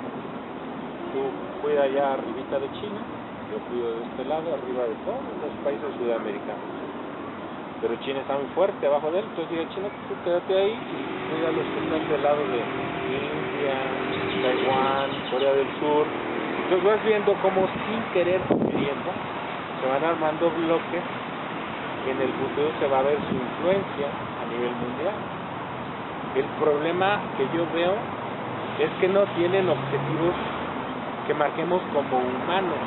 Tú cuida allá arribita de China, yo cuido de este lado, arriba de todos los países sudamericanos. Pero China está muy fuerte abajo de él, entonces diga, China, tú quédate ahí, cuida los que están del lado de India, Taiwán, Corea del Sur. Entonces vas viendo cómo sin querer, queriendo, se van armando bloques y en el futuro se va a ver su influencia a nivel mundial. El problema que yo veo es que no tienen objetivos que marquemos como humanos.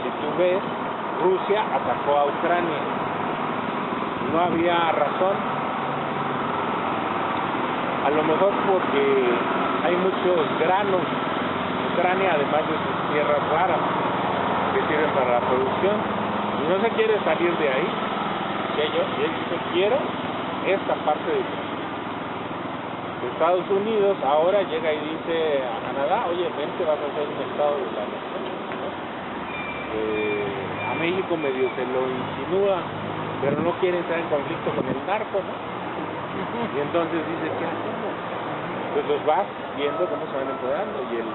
Si tú ves, Rusia atacó a Ucrania. No había razón. A lo mejor porque hay muchos granos. Ucrania, además de sus tierras raras, que sirven para la producción. Y no se quiere salir de ahí. Y él dice, quiero esta parte de Ucrania. Estados Unidos ahora llega y dice a Canadá, oye, vente, vas a ser un estado de la nación, ¿no? A México medio se lo insinúa, pero no quiere entrar en conflicto con el narco, ¿no? Y entonces dice, ¿qué hacemos? Pues los vas viendo cómo se van empoderando, y el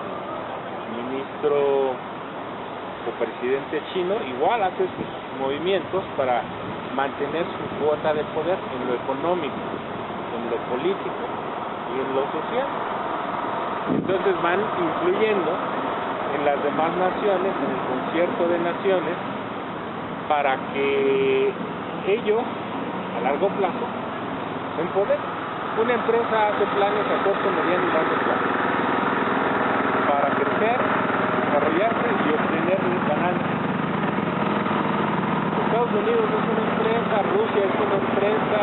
ministro o presidente chino igual hace sus movimientos para mantener su cuota de poder en lo económico, en lo político y en lo social. Entonces van influyendo en las demás naciones, en el concierto de naciones, para que ellos, a largo plazo, se empoderen. Una empresa hace planes a corto, mediano y largo plazo para crecer, desarrollarse y obtener ganancias. Estados Unidos es una empresa, Rusia es una empresa,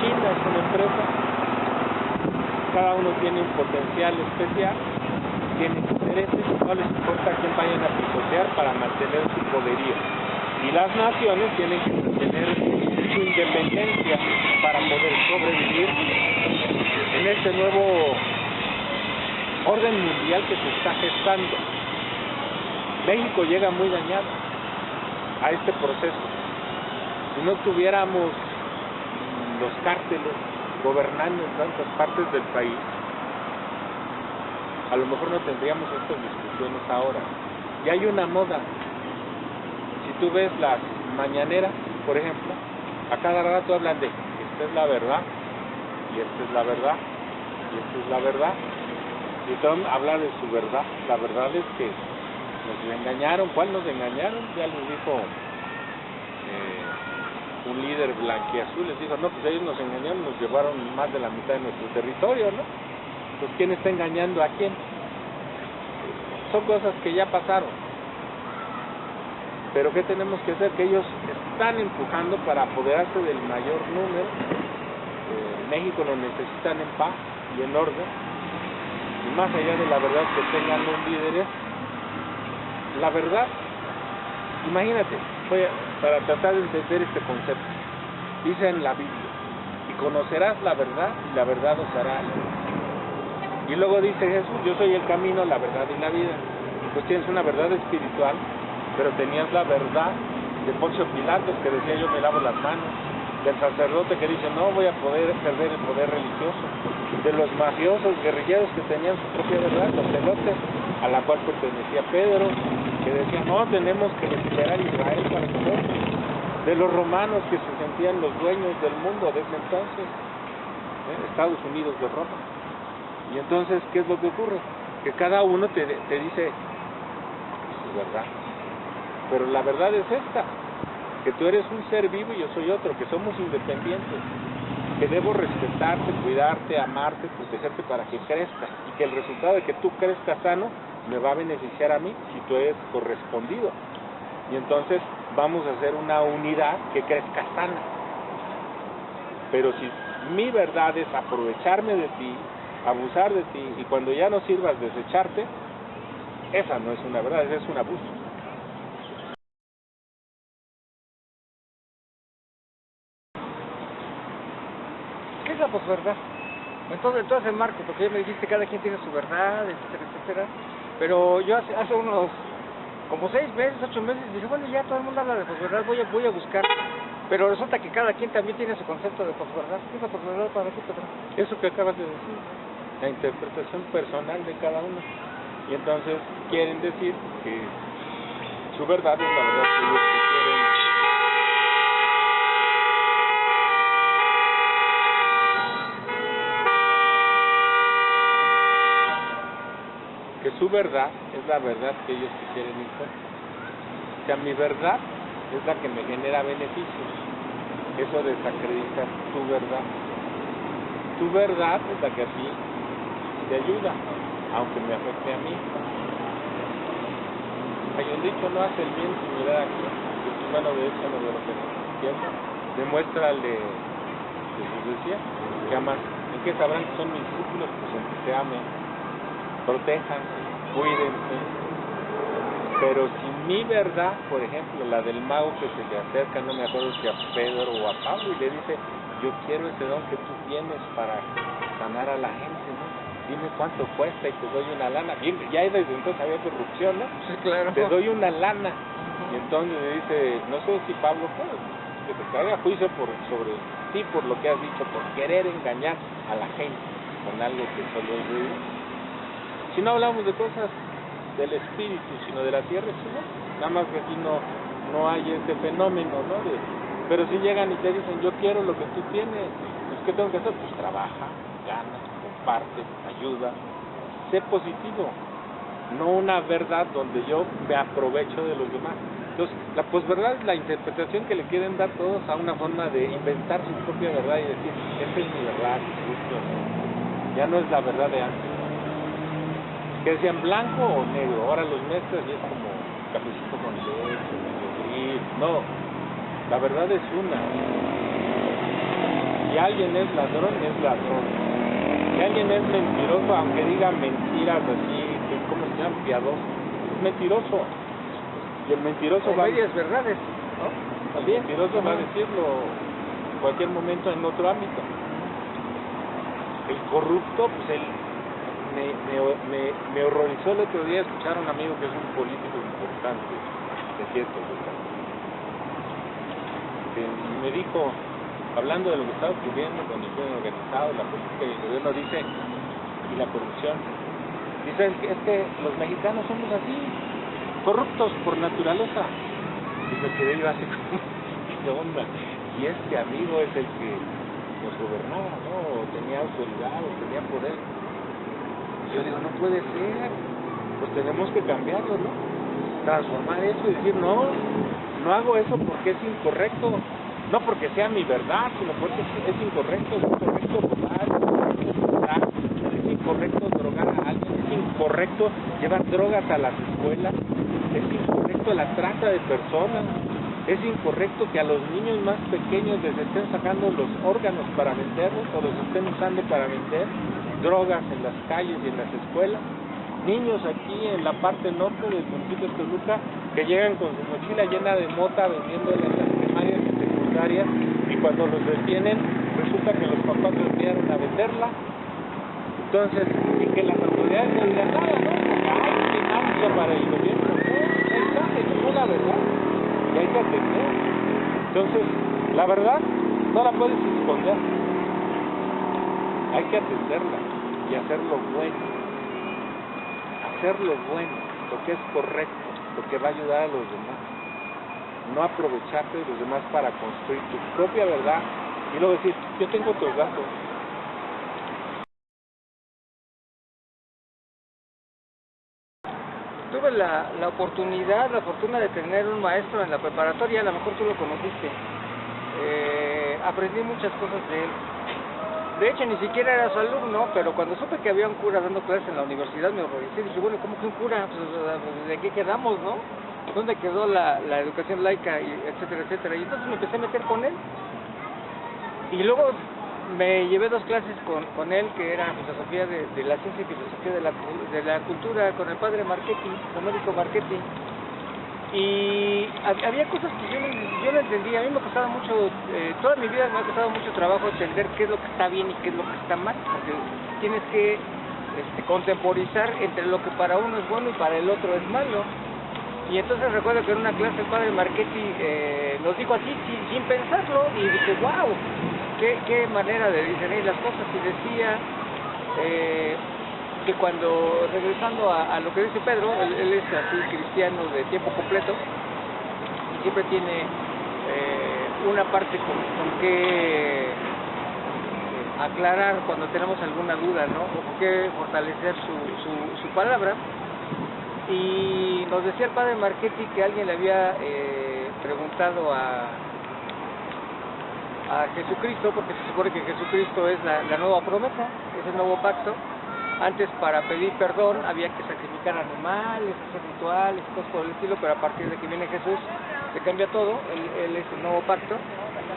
China es una empresa. Cada uno tiene un potencial especial, tiene intereses, no les importa a quién vayan a pisotear para mantener su poderío. Y las naciones tienen que mantener su independencia para poder sobrevivir en este nuevo orden mundial que se está gestando. México llega muy dañado a este proceso. Si no tuviéramos los cárteles gobernando en tantas partes del país, a lo mejor no tendríamos estas discusiones ahora. Y hay una moda. Si tú ves las mañaneras, por ejemplo, a cada rato hablan de esta es la verdad, y esta es la verdad, y esta es la verdad. Y Trump habla de su verdad. La verdad es que nos engañaron. ¿Cuál nos engañaron? Ya les dijo un líder blanquiazul, les dijo, no, pues ellos nos engañaron, nos llevaron más de la mitad de nuestro territorio, ¿no? Pues ¿quién está engañando a quién? Son cosas que ya pasaron. Pero ¿qué tenemos que hacer? Que ellos están empujando para apoderarse del mayor número. México lo necesitan en paz y en orden, y más allá de la verdad que tengan los líderes, la verdad, imagínate, para tratar de entender este concepto, dice en la Biblia, y conocerás la verdad, y la verdad os hará libre. Y luego dice Jesús, yo soy el camino, la verdad y la vida. Pues tienes una verdad espiritual, pero tenías la verdad de Poncio Pilatos, que decía yo me lavo las manos, del sacerdote que dice no voy a poder perder el poder religioso, de los mafiosos, guerrilleros que tenían su propia verdad, los celotes, a la cual pertenecía Pedro, que decía no, tenemos que recuperar Israel para nosotros, de los romanos que se sentían los dueños del mundo desde entonces, Estados Unidos de Roma. Y entonces, ¿qué es lo que ocurre? Que cada uno te dice, es verdad, pero la verdad es esta, que tú eres un ser vivo y yo soy otro, que somos independientes, que debo respetarte, cuidarte, amarte, protegerte para que crezcas, y que el resultado de que tú crezcas sano me va a beneficiar a mí si tú eres correspondido. Y entonces vamos a hacer una unidad que crezca sana. Pero si mi verdad es aprovecharme de ti, abusar de ti, y cuando ya no sirvas desecharte, esa no es una verdad, ese es un abuso. ¿Qué es la posverdad? Entonces en marco, porque ya me dijiste cada quien tiene su verdad, etcétera, etcétera. Pero yo hace unos como 6 meses, 8 meses, dije, bueno, ya todo el mundo habla de posverdad, voy a buscar. Pero resulta que cada quien también tiene su concepto de posverdad. ¿Qué es la posverdad para ti, Pedro? Eso que acabas de decir, la interpretación personal de cada uno. Y entonces quieren decir que su verdad es la verdad que ellos quieren. Que su verdad es la verdad que ellos quieren imponer. O sea, mi verdad es la que me genera beneficios. Eso desacredita tu verdad. Tu verdad es la que a ti te ayuda, aunque me afecte a mí. Hay un dicho, no hace el bien sin mirar a quién, que tu mano derecha no ve lo que no izquierda. Demuéstrale, Jesús decía, que amas. ¿En qué sabrán que son mis discípulos? Pues en que se amen, protéjanse, cuídense. Pero si mi verdad, por ejemplo, la del mago que se le acerca, no me acuerdo si a Pedro o a Pablo, y le dice, yo quiero ese don que tú tienes para sanar a la gente, ¿no? Dime cuánto cuesta y te doy una lana. Bien, ya desde entonces había corrupción, ¿no? Sí, claro. Te doy una lana. Y entonces le dice, no sé si Pablo fue, que te caiga juicio sobre ti por lo que has dicho, por querer engañar a la gente con algo que solo es de Dios. Si no hablamos de cosas del espíritu, sino de la tierra, ¿no? Nada más que aquí no hay ese fenómeno, ¿no? Pero si llegan y te dicen, yo quiero lo que tú tienes, pues ¿qué tengo que hacer? Pues trabaja, gana, comparte, ayuda, sé positivo, no una verdad donde yo me aprovecho de los demás. Entonces, la posverdad es la interpretación que le quieren dar todos a una forma de inventar su propia verdad y decir, esta es mi verdad, justo, ¿no? Ya no es la verdad de antes. Que decían blanco o negro, ahora los mezclas y es como cafecito con leche, gris. No, la verdad es una. Si alguien es ladrón, es ladrón. Si alguien es mentiroso, aunque diga mentiras así, ¿cómo se llama? Piadoso, es mentiroso. Y el mentiroso o va medias verdades, ¿no? El mentiroso va a decirlo en cualquier momento en otro ámbito. El corrupto, pues él me horrorizó el otro día escuchar a un amigo que es un político importante de cierto lugar, que me dijo, hablando de lo que está ocurriendo con el crimen organizado, la política y el gobierno, dice, y la corrupción, dice, es que los mexicanos somos así, corruptos por naturaleza. Y me quedé yo así como, ¿qué onda? Y este amigo es el que nos gobernaba, ¿no? O tenía autoridad, o tenía poder. Yo digo, no puede ser, pues tenemos que cambiarlo, ¿no? Transformar eso y decir, no hago eso porque es incorrecto, no porque sea mi verdad, sino porque es incorrecto robar, es incorrecto drogar a alguien, es incorrecto llevar drogas a las escuelas, es incorrecto la trata de personas, Es incorrecto que a los niños más pequeños les estén sacando los órganos para venderlos o los estén usando para vender drogas en las calles y en las escuelas. Niños aquí en la parte norte del municipio de Toluca que llegan con su mochila llena de mota vendiéndola en las primarias y secundarias, y cuando los detienen resulta que los papás los enviaron a venderla. Entonces, y que las autoridades no digan nada, ¿no? Porque hay financia para el gobierno. No, ahí está, eso no es la verdad. Y hay que atender. Entonces, la verdad no la puedes esconder. Hay que atenderla y hacer lo bueno. Hacer lo bueno, lo que es correcto, lo que va a ayudar a los demás. No aprovecharte de los demás para construir tu propia verdad y luego decir, yo tengo otros datos. Tuve la fortuna de tener un maestro en la preparatoria, a lo mejor tú lo conociste. Aprendí muchas cosas de él. De hecho, ni siquiera era su alumno, pero cuando supe que había un cura dando clases en la universidad me horroricé. Dije, bueno, ¿cómo que un cura? Pues, ¿de qué quedamos, no? ¿Dónde quedó la educación laica, y etcétera, etcétera? Y entonces me empecé a meter con él. Y luego me llevé 2 clases con él, que era filosofía de la ciencia y filosofía de la cultura, con el padre Marchetti, Domenico Marchetti. Y había cosas que yo no entendía. A mí me costaba mucho, toda mi vida me ha costado mucho trabajo entender qué es lo que está bien y qué es lo que está mal, porque tienes que contemporizar entre lo que para uno es bueno y para el otro es malo. Y entonces recuerdo que en una clase el padre Marchetti nos dijo así, sin pensarlo, y dije, wow, qué manera de discernir las cosas. Y decía que cuando, regresando a lo que dice Pedro, él es así cristiano de tiempo completo, y siempre tiene una parte con que aclarar cuando tenemos alguna duda, ¿no? O con que fortalecer su palabra. Y nos decía el padre Marchetti que alguien le había preguntado a Jesucristo, porque se supone que Jesucristo es la nueva promesa, es el nuevo pacto. Antes, para pedir perdón había que sacrificar animales, hacer rituales, cosas por el estilo, pero a partir de que viene Jesús se cambia todo, él es el nuevo pacto.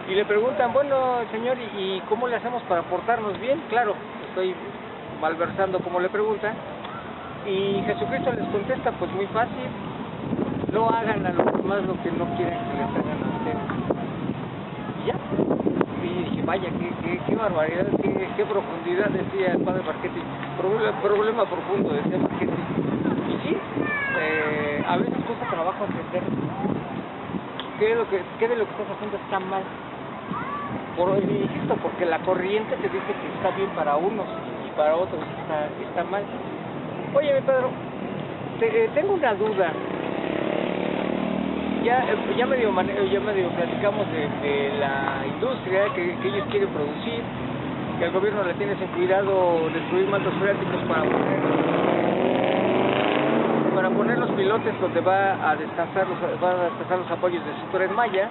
Y le preguntan, bueno, Señor, ¿y cómo le hacemos para portarnos bien? Claro, estoy malversando como le preguntan. Y Jesucristo les contesta, pues muy fácil, no hagan a los demás lo que no quieren que les hagan a ustedes. Y ya. Y dije, vaya, qué barbaridad, qué profundidad, decía el padre Marchetti. Problema profundo, decía Marchetti. Y sí, a veces cuesta trabajo entender qué de lo que estás haciendo está mal. Insisto, porque la corriente te dice que está bien para unos y para otros está mal. Oye, Pedro, tengo una duda. Ya medio platicamos de la industria que ellos quieren producir, que el gobierno le tiene sin cuidado destruir mantos freáticos para poner los pilotes donde va a descansar los apoyos del Tren Maya,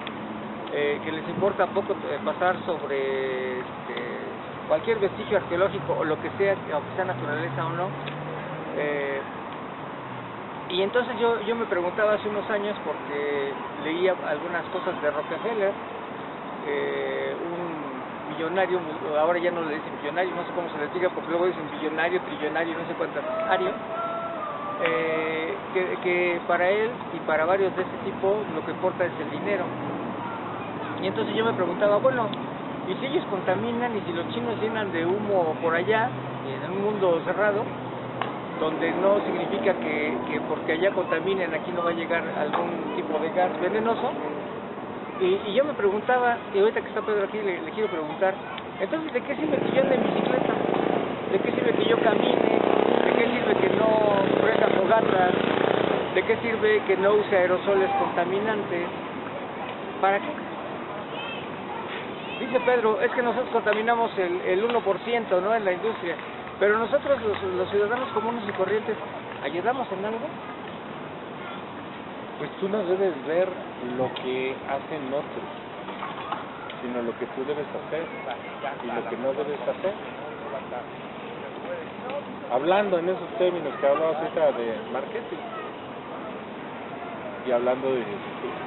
que les importa poco pasar sobre cualquier vestigio arqueológico o lo que sea, aunque sea naturaleza o no. Y entonces yo me preguntaba hace unos años, porque leía algunas cosas de Rockefeller, un millonario, ahora ya no le dicen millonario, no sé cómo se les diga, porque luego dicen billonario, trillonario, no sé cuánto, que para él y para varios de ese tipo lo que importa es el dinero. Y entonces yo me preguntaba, bueno, ¿y si ellos contaminan y si los chinos llenan de humo por allá, en un mundo cerrado, donde no significa que porque allá contaminen aquí no va a llegar algún tipo de gas venenoso? Y yo me preguntaba, y ahorita que está Pedro aquí le quiero preguntar, entonces, ¿de qué sirve que yo ande en bicicleta? ¿De qué sirve que yo camine? ¿De qué sirve que no prenda fogatas? ¿De qué sirve que no use aerosoles contaminantes? ¿Para qué? Dice Pedro, es que nosotros contaminamos el 1%, ¿no?, en la industria, pero nosotros los ciudadanos comunes y corrientes, ¿ayudamos en algo? Pues tú no debes ver lo que hacen otros, sino lo que tú debes hacer y lo que no debes hacer. Hablando en esos términos que hablaba acerca de marketing y hablando de Jesucristo.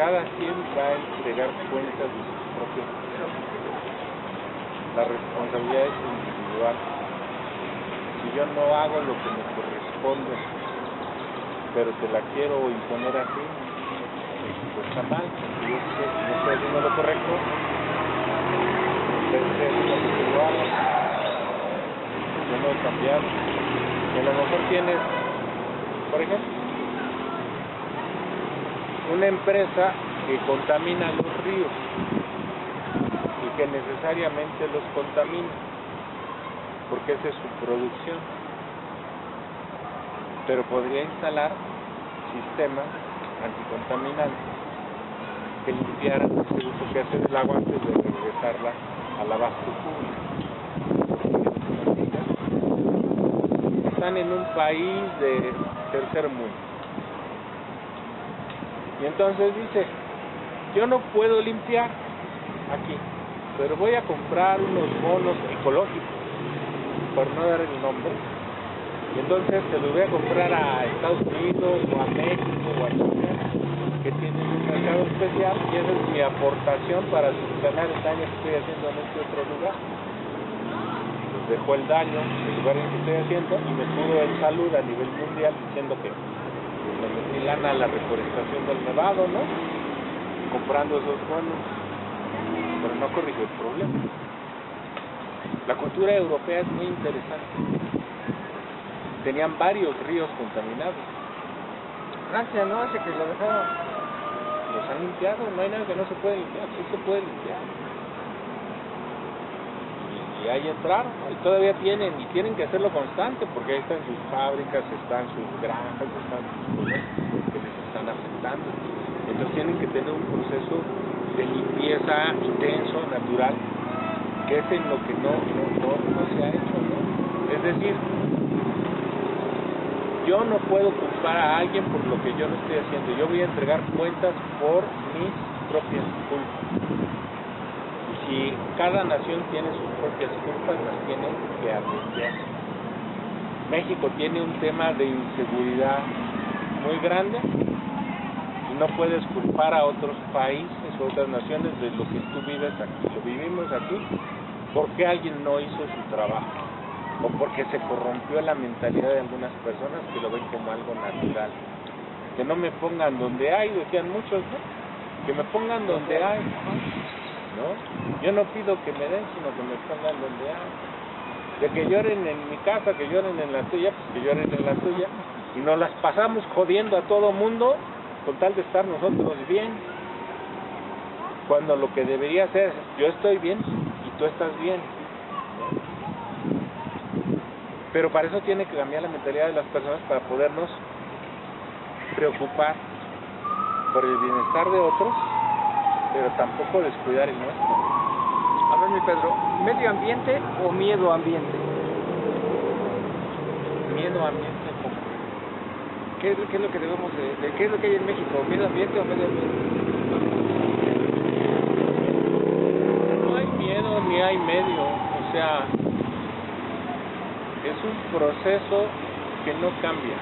cada quien va a entregar cuentas de sus propios actos. La responsabilidad es individual. Si yo no hago lo que me corresponde, pero te la quiero imponer a ti, pues está mal, porque yo sé que no estoy haciendo lo correcto, pero estoy haciendo lo que yo hago, yo no he cambiado. Y a lo mejor tienes, por ejemplo, una empresa que contamina los ríos y que necesariamente los contamina, porque esa es su producción, pero podría instalar sistemas anticontaminantes que limpiaran ese uso que hace del agua antes de regresarla al abasto público. Están en un país de tercer mundo. Y entonces dice, yo no puedo limpiar aquí, pero voy a comprar unos bonos ecológicos, por no dar el nombre, y entonces se los voy a comprar a Estados Unidos o a México o a China, que tienen un mercado especial, y esa es mi aportación para subsanar el daño que estoy haciendo en este otro lugar. Pues dejó el daño en el lugar en que estoy haciendo y me pudo en salud a nivel mundial diciendo que me metí lana a la reforestación del Nevado, ¿no? Comprando esos bonos, pero no corrigió el problema. La cultura europea es muy interesante. Tenían varios ríos contaminados. Francia, ¿no? Ese que lo dejaron. Los han limpiado, no hay nada que no se puede limpiar, sí se puede limpiar. Y ahí entraron, ¿no? Y todavía tienen que hacerlo constante, porque ahí están sus fábricas, están sus granjas, están sus cosas que les están afectando. Entonces tienen que tener un proceso de limpieza intenso, natural, que es en lo que no se ha hecho, ¿no? Es decir, yo no puedo culpar a alguien por lo que yo no estoy haciendo. Yo voy a entregar cuentas por mis propias culpas. Y si cada nación tiene sus propias culpas, las tiene que atender. México tiene un tema de inseguridad muy grande y no puedes culpar a otros países o otras naciones de lo que tú vives aquí. Lo vivimos aquí porque alguien no hizo su trabajo, o porque se corrompió la mentalidad de algunas personas que lo ven como algo natural. Que no me pongan donde hay, decían muchos, ¿no? Que me pongan donde hay, ¿no? Yo no pido que me den, sino que me pongan donde hay. De que lloren en mi casa, que lloren en la tuya, pues que lloren en la tuya. Y nos las pasamos jodiendo a todo mundo con tal de estar nosotros bien. Cuando lo que debería ser, yo estoy bien y tú estás bien. Pero para eso tiene que cambiar la mentalidad de las personas para podernos preocupar por el bienestar de otros, pero tampoco descuidar el nuestro. A ver, mi Pedro, ¿medio ambiente o miedo ambiente? Miedo ambiente, ¿cómo? ¿Qué es lo que debemos de qué es lo que hay en México? ¿Medio ambiente o medio ambiente? No hay miedo ni hay medio, o sea, es un proceso que no cambia.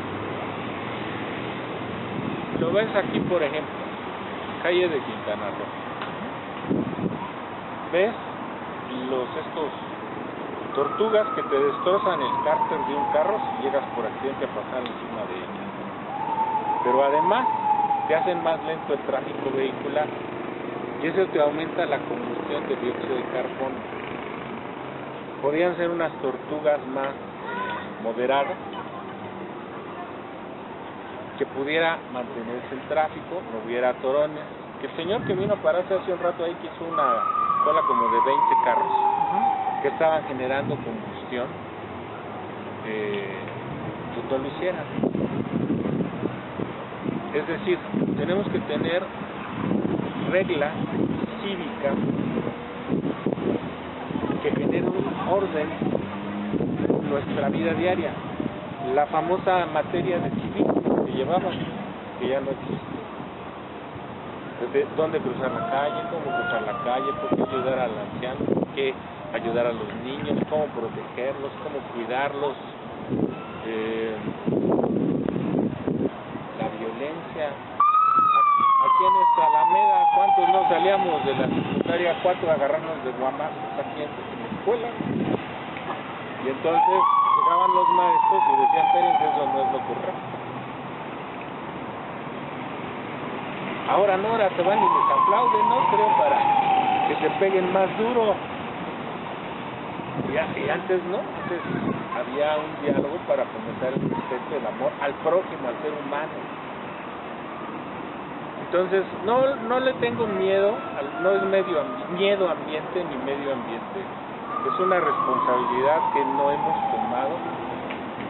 Lo ves aquí, por ejemplo, calle de Quintana Roo. ¿Ves estos tortugas que te destrozan el cárter de un carro si llegas por accidente a pasar encima de ellas? Pero además te hacen más lento el tráfico vehicular y eso te aumenta la combustión de dióxido de carbono. Podrían ser unas tortugas más moderadas, que pudiera mantenerse el tráfico, no hubiera atorones. Que el señor que vino a pararse hace un rato ahí, que hizo una cola como de 20 carros, que estaban generando combustión, pues no lo hicieran. Es decir, tenemos que tener reglas cívicas que generen un orden en nuestra vida diaria. La famosa materia de civismo que llevamos, que ya no existe. Desde dónde cruzar la calle, cómo cruzar la calle, por qué ayudar al anciano, por qué ayudar a los niños, cómo protegerlos, cómo cuidarlos, la violencia, a aquí en esta Alameda, ¿cuántos no salíamos de la secundaria 4 a agarrarnos de guamazos aquí en la escuela? Y entonces llegaban los maestros y decían, espérense, eso no es lo correcto. Ahora no, ahora te van y les aplauden, ¿no? Creo, para que te peguen más duro. Y antes no, antes había un diálogo para fomentar el respeto, el amor al prójimo, al ser humano. Entonces, no le tengo miedo, no es miedo ambiente ni medio ambiente. Es una responsabilidad que no hemos tomado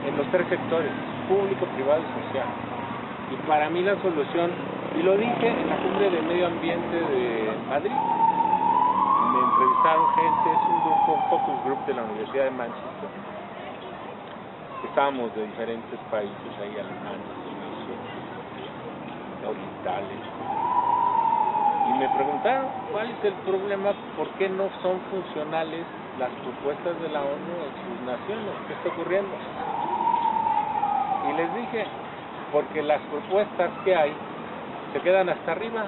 en los 3 sectores, público, privado y social. Y para mí la solución, y lo dije en la cumbre de medio ambiente de Madrid, me entrevistaron gente, es un grupo, un focus group de la Universidad de Manchester. Estábamos de diferentes países ahí, alemanes, suizos, orientales. Y me preguntaron cuál es el problema, por qué no son funcionales las propuestas de la ONU en sus naciones, qué está ocurriendo. Y les dije, porque las propuestas que hay se quedan hasta arriba,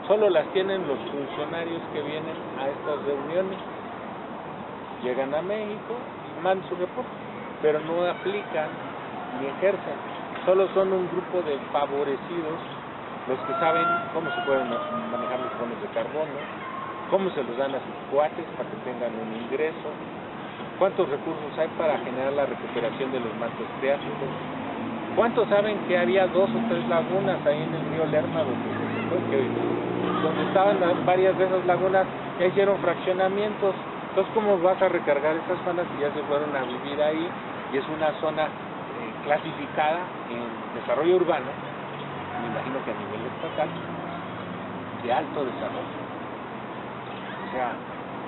solo las tienen los funcionarios que vienen a estas reuniones, llegan a México y mandan su reporte, pero no aplican ni ejercen, solo son un grupo de favorecidos los que saben cómo se pueden manejar los bonos de carbono, cómo se los dan a sus cuates para que tengan un ingreso, cuántos recursos hay para generar la recuperación de los mantos freáticos, cuántos saben que había 2 o 3 lagunas ahí en el río Lerma donde estaban varias de esas lagunas, ya hicieron fraccionamientos. Entonces, ¿cómo vas a recargar esas zonas que ya se fueron a vivir ahí? Y es una zona clasificada en desarrollo urbano, me imagino que a nivel estatal, de alto desarrollo. O sea,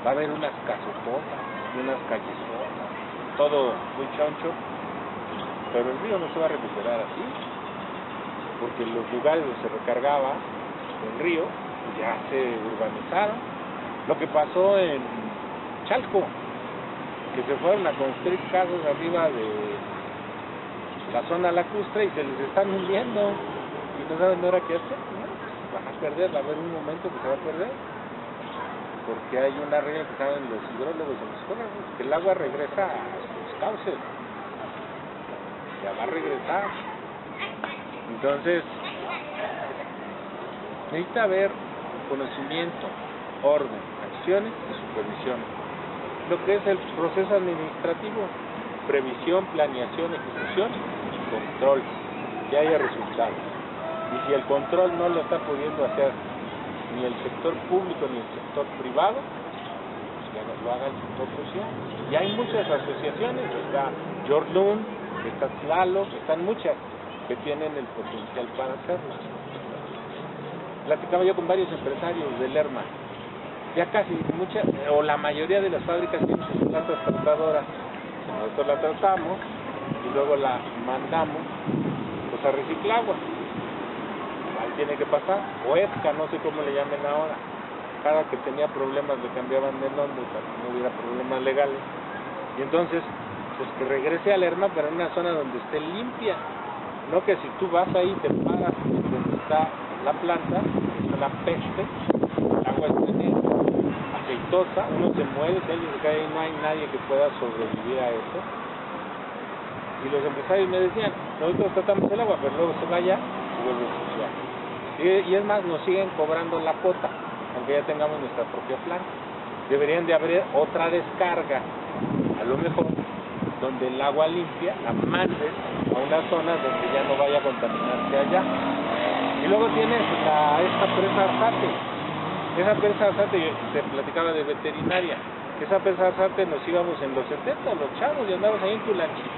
va a haber unas casototas y unas callesotas, todo muy choncho, pero el río no se va a recuperar así, porque los lugares donde se recargaba el río ya se urbanizaron. Lo que pasó en Chalco, que se fueron a construir casas arriba de la zona lacustre y se les están hundiendo y no saben ahora qué hacer, ¿no? Van a perder, va a haber un momento que se va a perder, porque hay una regla que saben los hidrólogos y los geólogos, que el agua regresa a sus cauces, ya va a regresar. Entonces necesita haber conocimiento, orden, acciones y supervisión. Lo que es el proceso administrativo, previsión, planeación, ejecución y control, que haya resultados. Y si el control no lo está pudiendo hacer ni el sector público ni el sector privado, pues que lo haga el sector social. Y hay muchas asociaciones, está George Lund, está Tlaloc, están muchas que tienen el potencial para hacerlo. Platicaba yo con varios empresarios de Lerma, ya casi muchas, o la mayoría de las fábricas tienen sus plantas tratadoras. Nosotros la tratamos y luego la mandamos pues a Reciclagua. Ahí tiene que pasar, o ESCA, no sé cómo le llamen ahora. Cada que tenía problemas le cambiaban de nombre para que no hubiera problemas legales. Y entonces, pues que regrese a Lerma, pero en una zona donde esté limpia. No que si tú vas ahí te paras donde está la planta, es una peste, el agua es negra, aceitosa, uno se mueve, si alguien se cae ahí no hay nadie que pueda sobrevivir a eso. Y los empresarios me decían, nosotros tratamos el agua, pero luego se vaya y vuelve a ensuciar. Y es más, nos siguen cobrando la cuota, aunque ya tengamos nuestra propia planta. Deberían de haber otra descarga, a lo mejor, donde el agua limpia la mandes a una zona donde ya no vaya a contaminarse allá. Y luego tienes esta presa Arzate. Esa presa Arzate, te platicaba de veterinaria, esa presa Arzate nos íbamos en los 70, los chavos, y andábamos ahí en tu lanchita.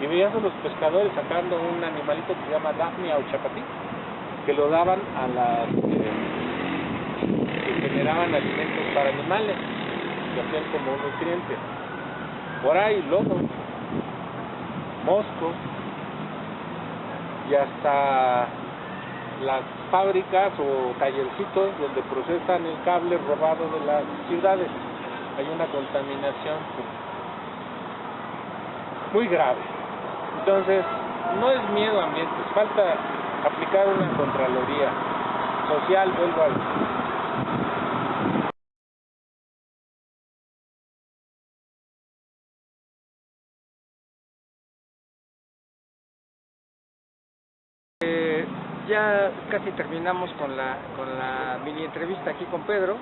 Y veías a los pescadores sacando un animalito que se llama Daphnia o chapatí, que lo daban a las que generaban alimentos para animales, que hacían como un nutriente. Por ahí lodo, moscos, y hasta las fábricas o tallercitos donde procesan el cable robado de las ciudades. Hay una contaminación muy grave. Entonces, no es miedo ambiente, falta aplicar una contraloría, social, vuelvo al... Ya casi terminamos con la mini entrevista aquí con Pedro.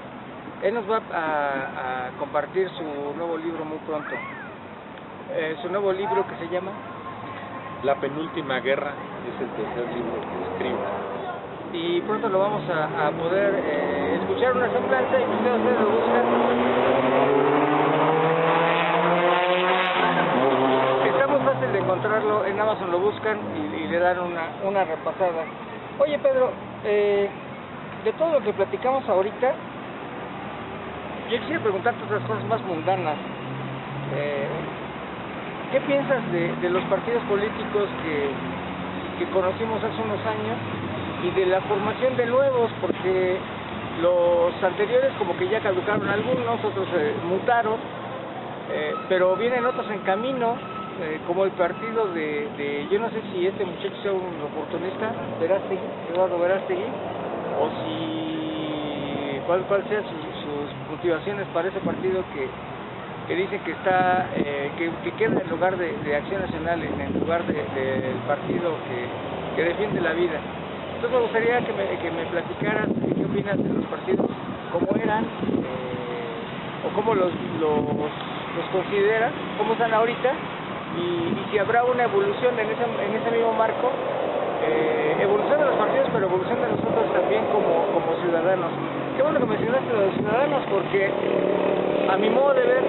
Él nos va a compartir su nuevo libro muy pronto. Su nuevo libro que se llama La penúltima guerra, es el tercer libro que escribo. Y pronto lo vamos a poder escuchar una semblanza y ustedes lo buscan. Está muy fácil de encontrarlo, en Amazon lo buscan y le dan una repasada. Oye Pedro, de todo lo que platicamos ahorita, yo quisiera preguntarte otras cosas más mundanas. ¿Qué piensas de los partidos políticos que conocimos hace unos años y de la formación de nuevos? Porque los anteriores como que ya caducaron algunos, otros mutaron, pero vienen otros en camino, como el partido de yo no sé si este muchacho sea un oportunista, Eduardo Verástegui, o si cuál sean sus motivaciones para ese partido que dice que está que queda en lugar de Acción Nacional, en lugar del partido que defiende la vida. Entonces me gustaría que me platicaras qué opinas de los partidos, cómo eran, o cómo los consideras, cómo están ahorita, y si habrá una evolución en ese mismo marco, evolución de los partidos, pero evolución de nosotros también como ciudadanos. Qué bueno que mencionaste lo de ciudadanos, porque a mi modo de ver,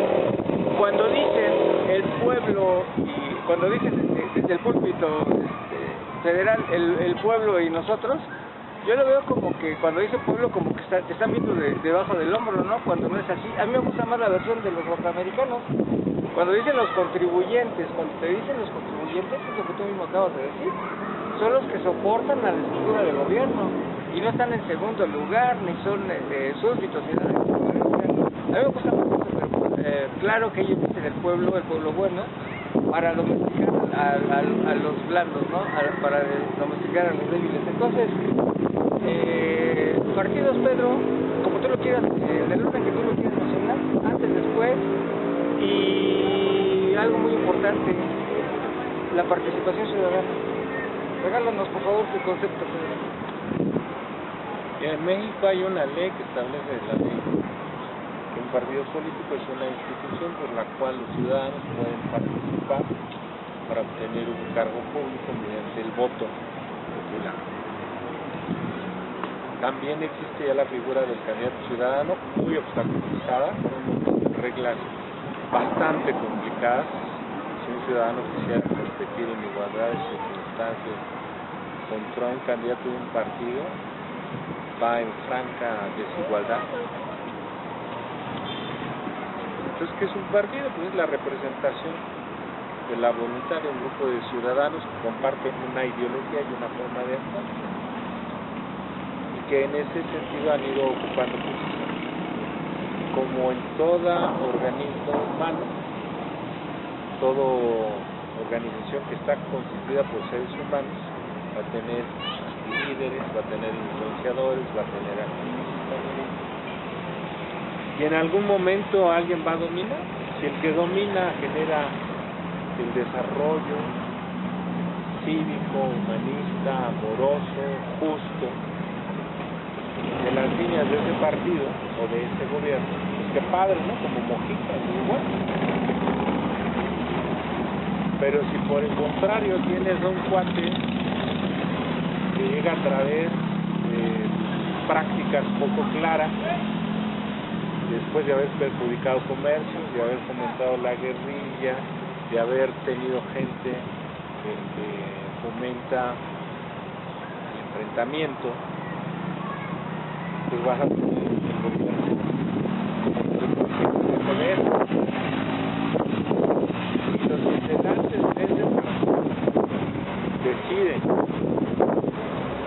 cuando dicen el pueblo, y cuando dicen desde el púlpito federal el pueblo y nosotros, yo lo veo como que cuando dice pueblo como que te están viendo debajo del hombro, ¿no? Cuando no es así. A mí me gusta más la versión de los norteamericanos. Cuando dicen los contribuyentes, cuando te dicen los contribuyentes, es lo que tú mismo acabas de decir, son los que soportan a la estructura del gobierno y no están en segundo lugar, ni son súbditos, ni nada. A mí me gusta mucho, pero claro que ellos dicen el pueblo bueno, para domesticar a los blandos, ¿no? Para domesticar a los débiles. Entonces, partidos, Pedro, como tú lo quieras, del orden que tú lo quieras mencionar, antes, después, y algo muy importante, la participación ciudadana. Regálanos, por favor, tu concepto, Pedro. En México hay una ley que establece la ley que un partido político es una institución por la cual los ciudadanos pueden participar para obtener un cargo público mediante el voto popular. También existe ya la figura del candidato ciudadano, muy obstaculizada por un montón de reglas bastante complicadas. Si un ciudadano quisiera competir en igualdad de circunstancias contra un candidato de un partido, va en franca desigualdad. Entonces, ¿qué es un partido? Pues es la representación de la voluntad de un grupo de ciudadanos que comparten una ideología y una forma de actuar, y que en ese sentido han ido ocupando posiciones. Como en todo organismo humano, toda organización que está constituida por seres humanos va a tener líderes, va a tener influenciadores, va a tener activistas, y en algún momento alguien va a dominar. Si el que domina genera el desarrollo cívico, humanista, amoroso, justo de las líneas de ese partido o de ese gobierno, pues qué padre, ¿no? Como Mojica, igual. Pero si por el contrario tienes a un cuate que llega a través de prácticas poco claras, después de haber perjudicado comercios, de haber fomentado la guerrilla, de haber tenido gente que fomenta el enfrentamiento, pues vas a tener el gobierno de poder. Y los integrantes de ese partido deciden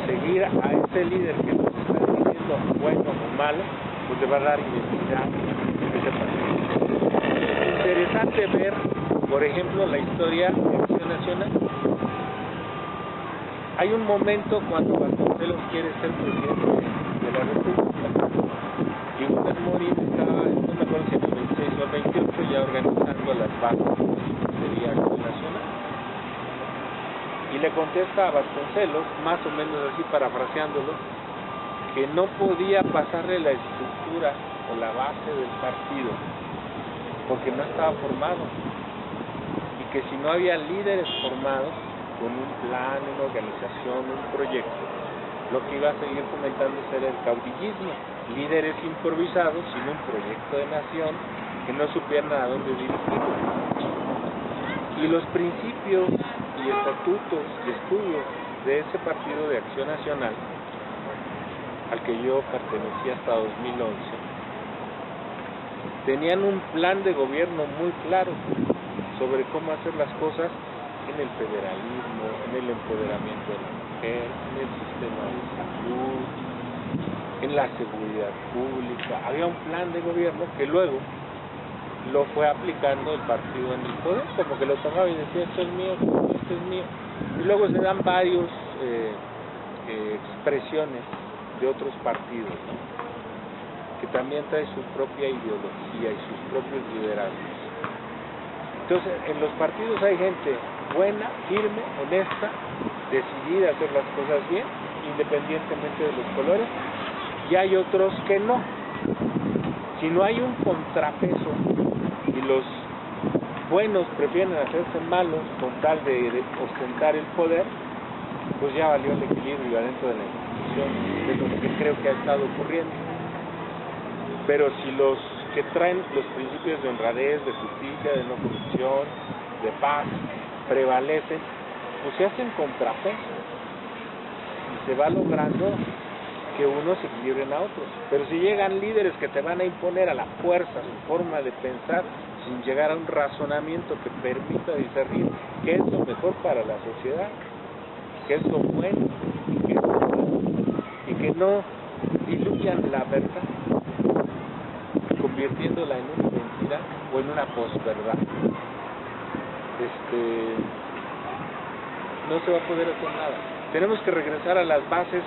seguir a ese líder que nos está diciendo bueno o malo, pues le va a dar identidad a ese partido. Es interesante ver, por ejemplo, la historia de Acción Nacional. Hay un momento cuando Vasconcelos quiere ser presidente la República. Y Gómez Morín estaba, no me acuerdo si en el 26 o el 28, ya organizando las bases que sería Acción Nacional. Y le contesta a Vasconcelos, más o menos así parafraseándolo, que no podía pasarle la estructura o la base del partido, porque no estaba formado, y que si no había líderes formados, con un plan, una organización, un proyecto, lo que iba a seguir fomentándose era el caudillismo, líderes improvisados, sin un proyecto de nación, que no supieran a dónde dirigirlo. Y los principios y estatutos y estudios de ese partido de Acción Nacional, al que yo pertenecía hasta 2011, tenían un plan de gobierno muy claro sobre cómo hacer las cosas en el federalismo, en el empoderamiento de la mujer, en el sistema de salud, en la seguridad pública. Había un plan de gobierno que luego lo fue aplicando el partido en el poder, como que lo tomaba y decía, esto es mío, esto es mío. Y luego se dan varios expresiones de otros partidos, ¿no? Que también trae su propia ideología y sus propios liderazgos. Entonces, en los partidos hay gente buena, firme, honesta, decidida a hacer las cosas bien, independientemente de los colores, y hay otros que no. Si no hay un contrapeso y los buenos prefieren hacerse malos con tal de ostentar el poder, pues ya valió el equilibrio adentro de la institución, de lo que creo que ha estado ocurriendo. Pero si los que traen los principios de honradez, de justicia, de no corrupción, de paz, prevalecen, pues se hacen contrapesos y se va logrando que unos equilibren a otros. Pero si llegan líderes que te van a imponer a la fuerza su forma de pensar, sin llegar a un razonamiento que permita discernir qué es lo mejor para la sociedad, qué es lo bueno y qué es lo malo, y que no diluyan la verdad, convirtiéndola en una mentira o en una posverdad. No se va a poder hacer nada. Tenemos que regresar a las bases,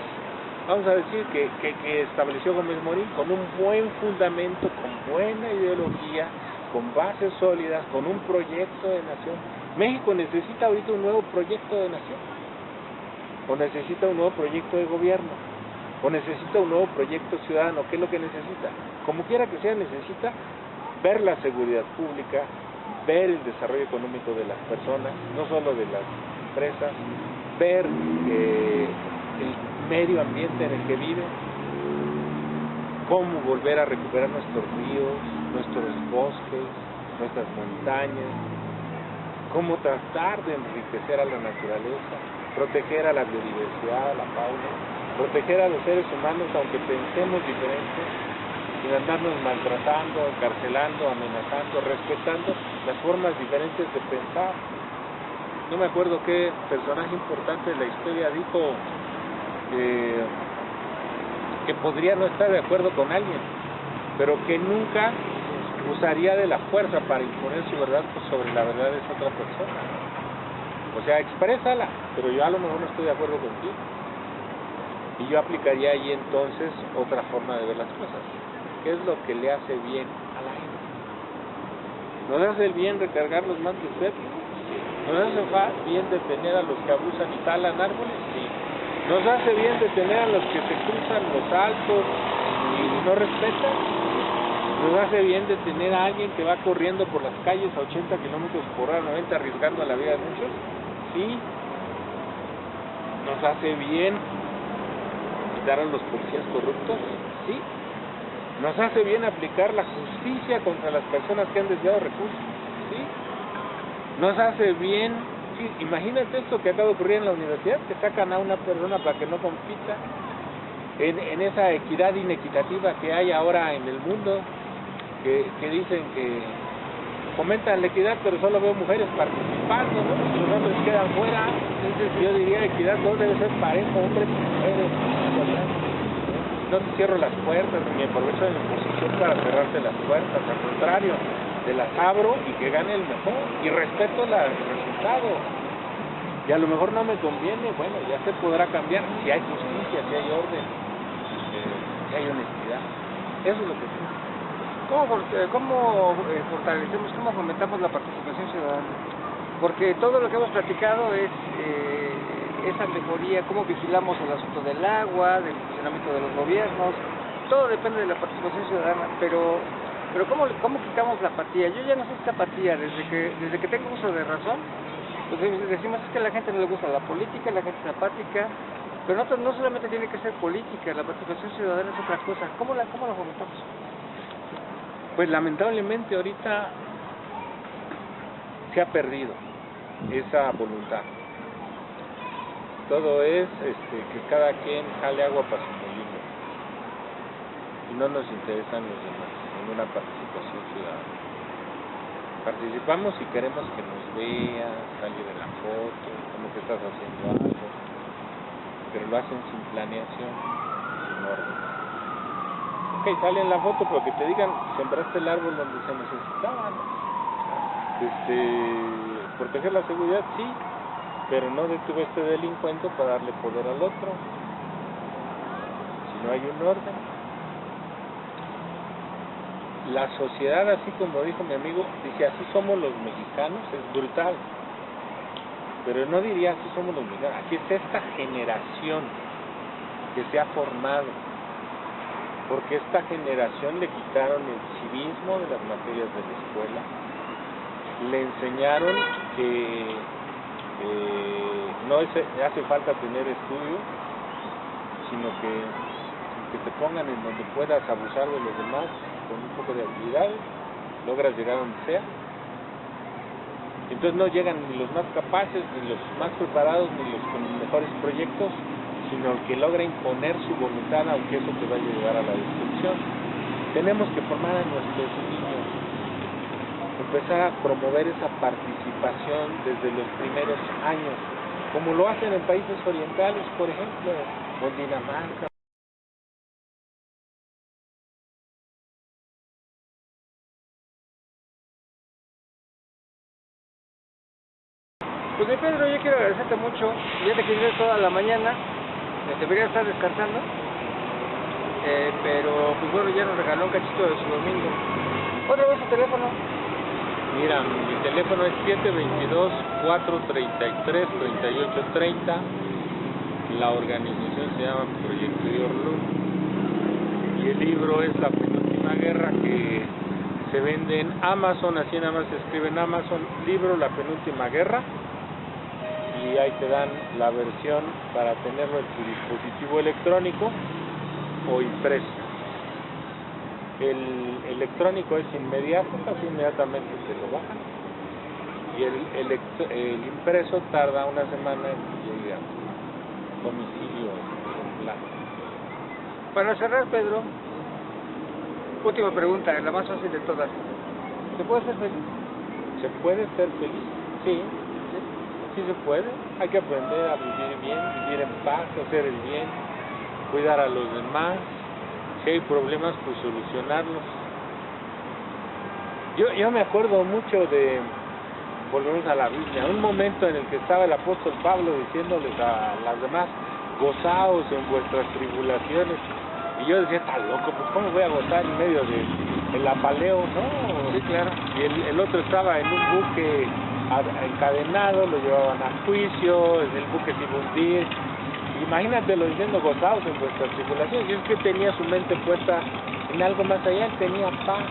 vamos a decir, que estableció Gómez Morín, con un buen fundamento, con buena ideología, con bases sólidas, con un proyecto de nación. México necesita ahorita un nuevo proyecto de nación, o necesita un nuevo proyecto de gobierno, o necesita un nuevo proyecto ciudadano. ¿Qué es lo que necesita? Como quiera que sea, necesita ver la seguridad pública, ver el desarrollo económico de las personas, no solo de las empresas, ver el medio ambiente en el que viven, cómo volver a recuperar nuestros ríos, nuestros bosques, nuestras montañas, cómo tratar de enriquecer a la naturaleza, proteger a la biodiversidad, a la fauna, proteger a los seres humanos aunque pensemos diferentes, sin andarnos maltratando, encarcelando, amenazando, respetando las formas diferentes de pensar. No me acuerdo qué personaje importante de la historia dijo que podría no estar de acuerdo con alguien, pero que nunca usaría de la fuerza para imponer su verdad sobre la verdad de esa otra persona. O sea, exprésala, pero yo a lo mejor no estoy de acuerdo contigo. Y yo aplicaría ahí entonces otra forma de ver las cosas. ¿Qué es lo que le hace bien a la gente? ¿Nos hace el bien recargar los mantos verdes? ¿Nos hace bien detener a los que abusan y talan árboles? Sí. ¿Nos hace bien detener a los que se cruzan los altos y no respetan? ¿Nos hace bien detener a alguien que va corriendo por las calles a 80 kilómetros por hora, 90, arriesgando la vida de muchos? Sí. ¿Nos hace bien quitar a los policías corruptos? Sí. ¿Nos hace bien aplicar la justicia contra las personas que han desviado recursos? Sí. ¿Nos hace bien? Sí. Imagínate esto que acaba de ocurrir en la universidad, que sacan a una persona para que no compita en esa equidad inequitativa que hay ahora en el mundo, que dicen que fomentan la equidad, pero solo veo mujeres participando, ¿no? Y los hombres quedan fuera. Entonces yo diría equidad no debe ser parejo, hombres y mujeres. No te cierro las puertas, ni aprovecho de mi posición para cerrarte las puertas, al contrario, te las abro y que gane el mejor, y respeto el resultado. Y a lo mejor no me conviene, bueno, ya se podrá cambiar si hay justicia, si hay orden. que haya honestidad. Eso es lo que tenemos. ¿Cómo fortalecemos, cómo fomentamos la participación ciudadana? Porque todo lo que hemos platicado es esa mejoría, cómo vigilamos el asunto del agua, del funcionamiento de los gobiernos, todo depende de la participación ciudadana, pero ¿cómo quitamos la apatía? Yo ya no sé esta apatía, desde que tengo uso de razón, pues decimos es que a la gente no le gusta la política, la gente es apática, pero no solamente tiene que ser política, la participación ciudadana es otra cosa. ¿Cómo la fomentamos? Pues lamentablemente ahorita se ha perdido esa voluntad. Todo es que cada quien jale agua para su molino y no nos interesan los demás, ninguna participación ciudadana. Participamos si queremos que nos vean, salir en la foto, como que estás haciendo algo, pero lo hacen sin planeación, sin orden. Ok, sale en la foto, pero que te digan, sembraste el árbol donde se necesitaba, ¿no? Proteger la seguridad, sí, pero no detuve a este delincuente para darle poder al otro. Si no hay un orden. La sociedad, así como dijo mi amigo, dice, así somos los mexicanos, es brutal. Pero no diría, así somos los mexicanos. Aquí está esta generación que se ha formado. Porque esta generación le quitaron el civismo de las materias de la escuela, le enseñaron que no hace falta tener estudio, sino que te pongan en donde puedas abusar de los demás con un poco de habilidades, logras llegar donde sea. Entonces no llegan ni los más capaces, ni los más preparados, ni los con mejores proyectos, sino el que logra imponer su voluntad, aunque eso te vaya a llevar a la destrucción. Tenemos que formar a nuestros niños, empezar a promover esa participación desde los primeros años, como lo hacen en países orientales, por ejemplo, o en Dinamarca. Pues Pedro, yo quiero agradecerte mucho, ya te quedé toda la mañana, debería estar descansando, pero pues bueno, ya nos regaló un cachito de su domingo. ¿Otra vez su teléfono? Mira, mi teléfono es 722-433-3830, la organización se llama Proyecto Yorlun, y el libro es La Penúltima Guerra, que se vende en Amazon, así nada más se escribe en Amazon, libro La Penúltima Guerra, y ahí te dan la versión para tenerlo en tu dispositivo electrónico o impreso. El electrónico es inmediato, casi inmediatamente se lo bajan, y el impreso tarda una semana en que llegue a domicilio ejemplar. Para cerrar, Pedro, última pregunta, la más fácil de todas. ¿Se puede ser feliz? ¿Se puede ser feliz? Sí. Sí se puede, hay que aprender a vivir bien, vivir en paz, hacer el bien, cuidar a los demás, si hay problemas pues solucionarlos. Yo me acuerdo mucho de, volvemos a la Biblia, un momento en el que estaba el apóstol Pablo diciéndoles a las demás, gozaos en vuestras tribulaciones, y yo decía, está loco, pues cómo voy a gozar en medio del apaleo, ¿no? Sí, claro. Y el otro estaba en un buque encadenado, lo llevaban a juicio, el buque se iba a hundir. Imagínatelo diciendo gozados en vuestras tribulaciones. Y es que tenía su mente puesta en algo más allá, él tenía paz.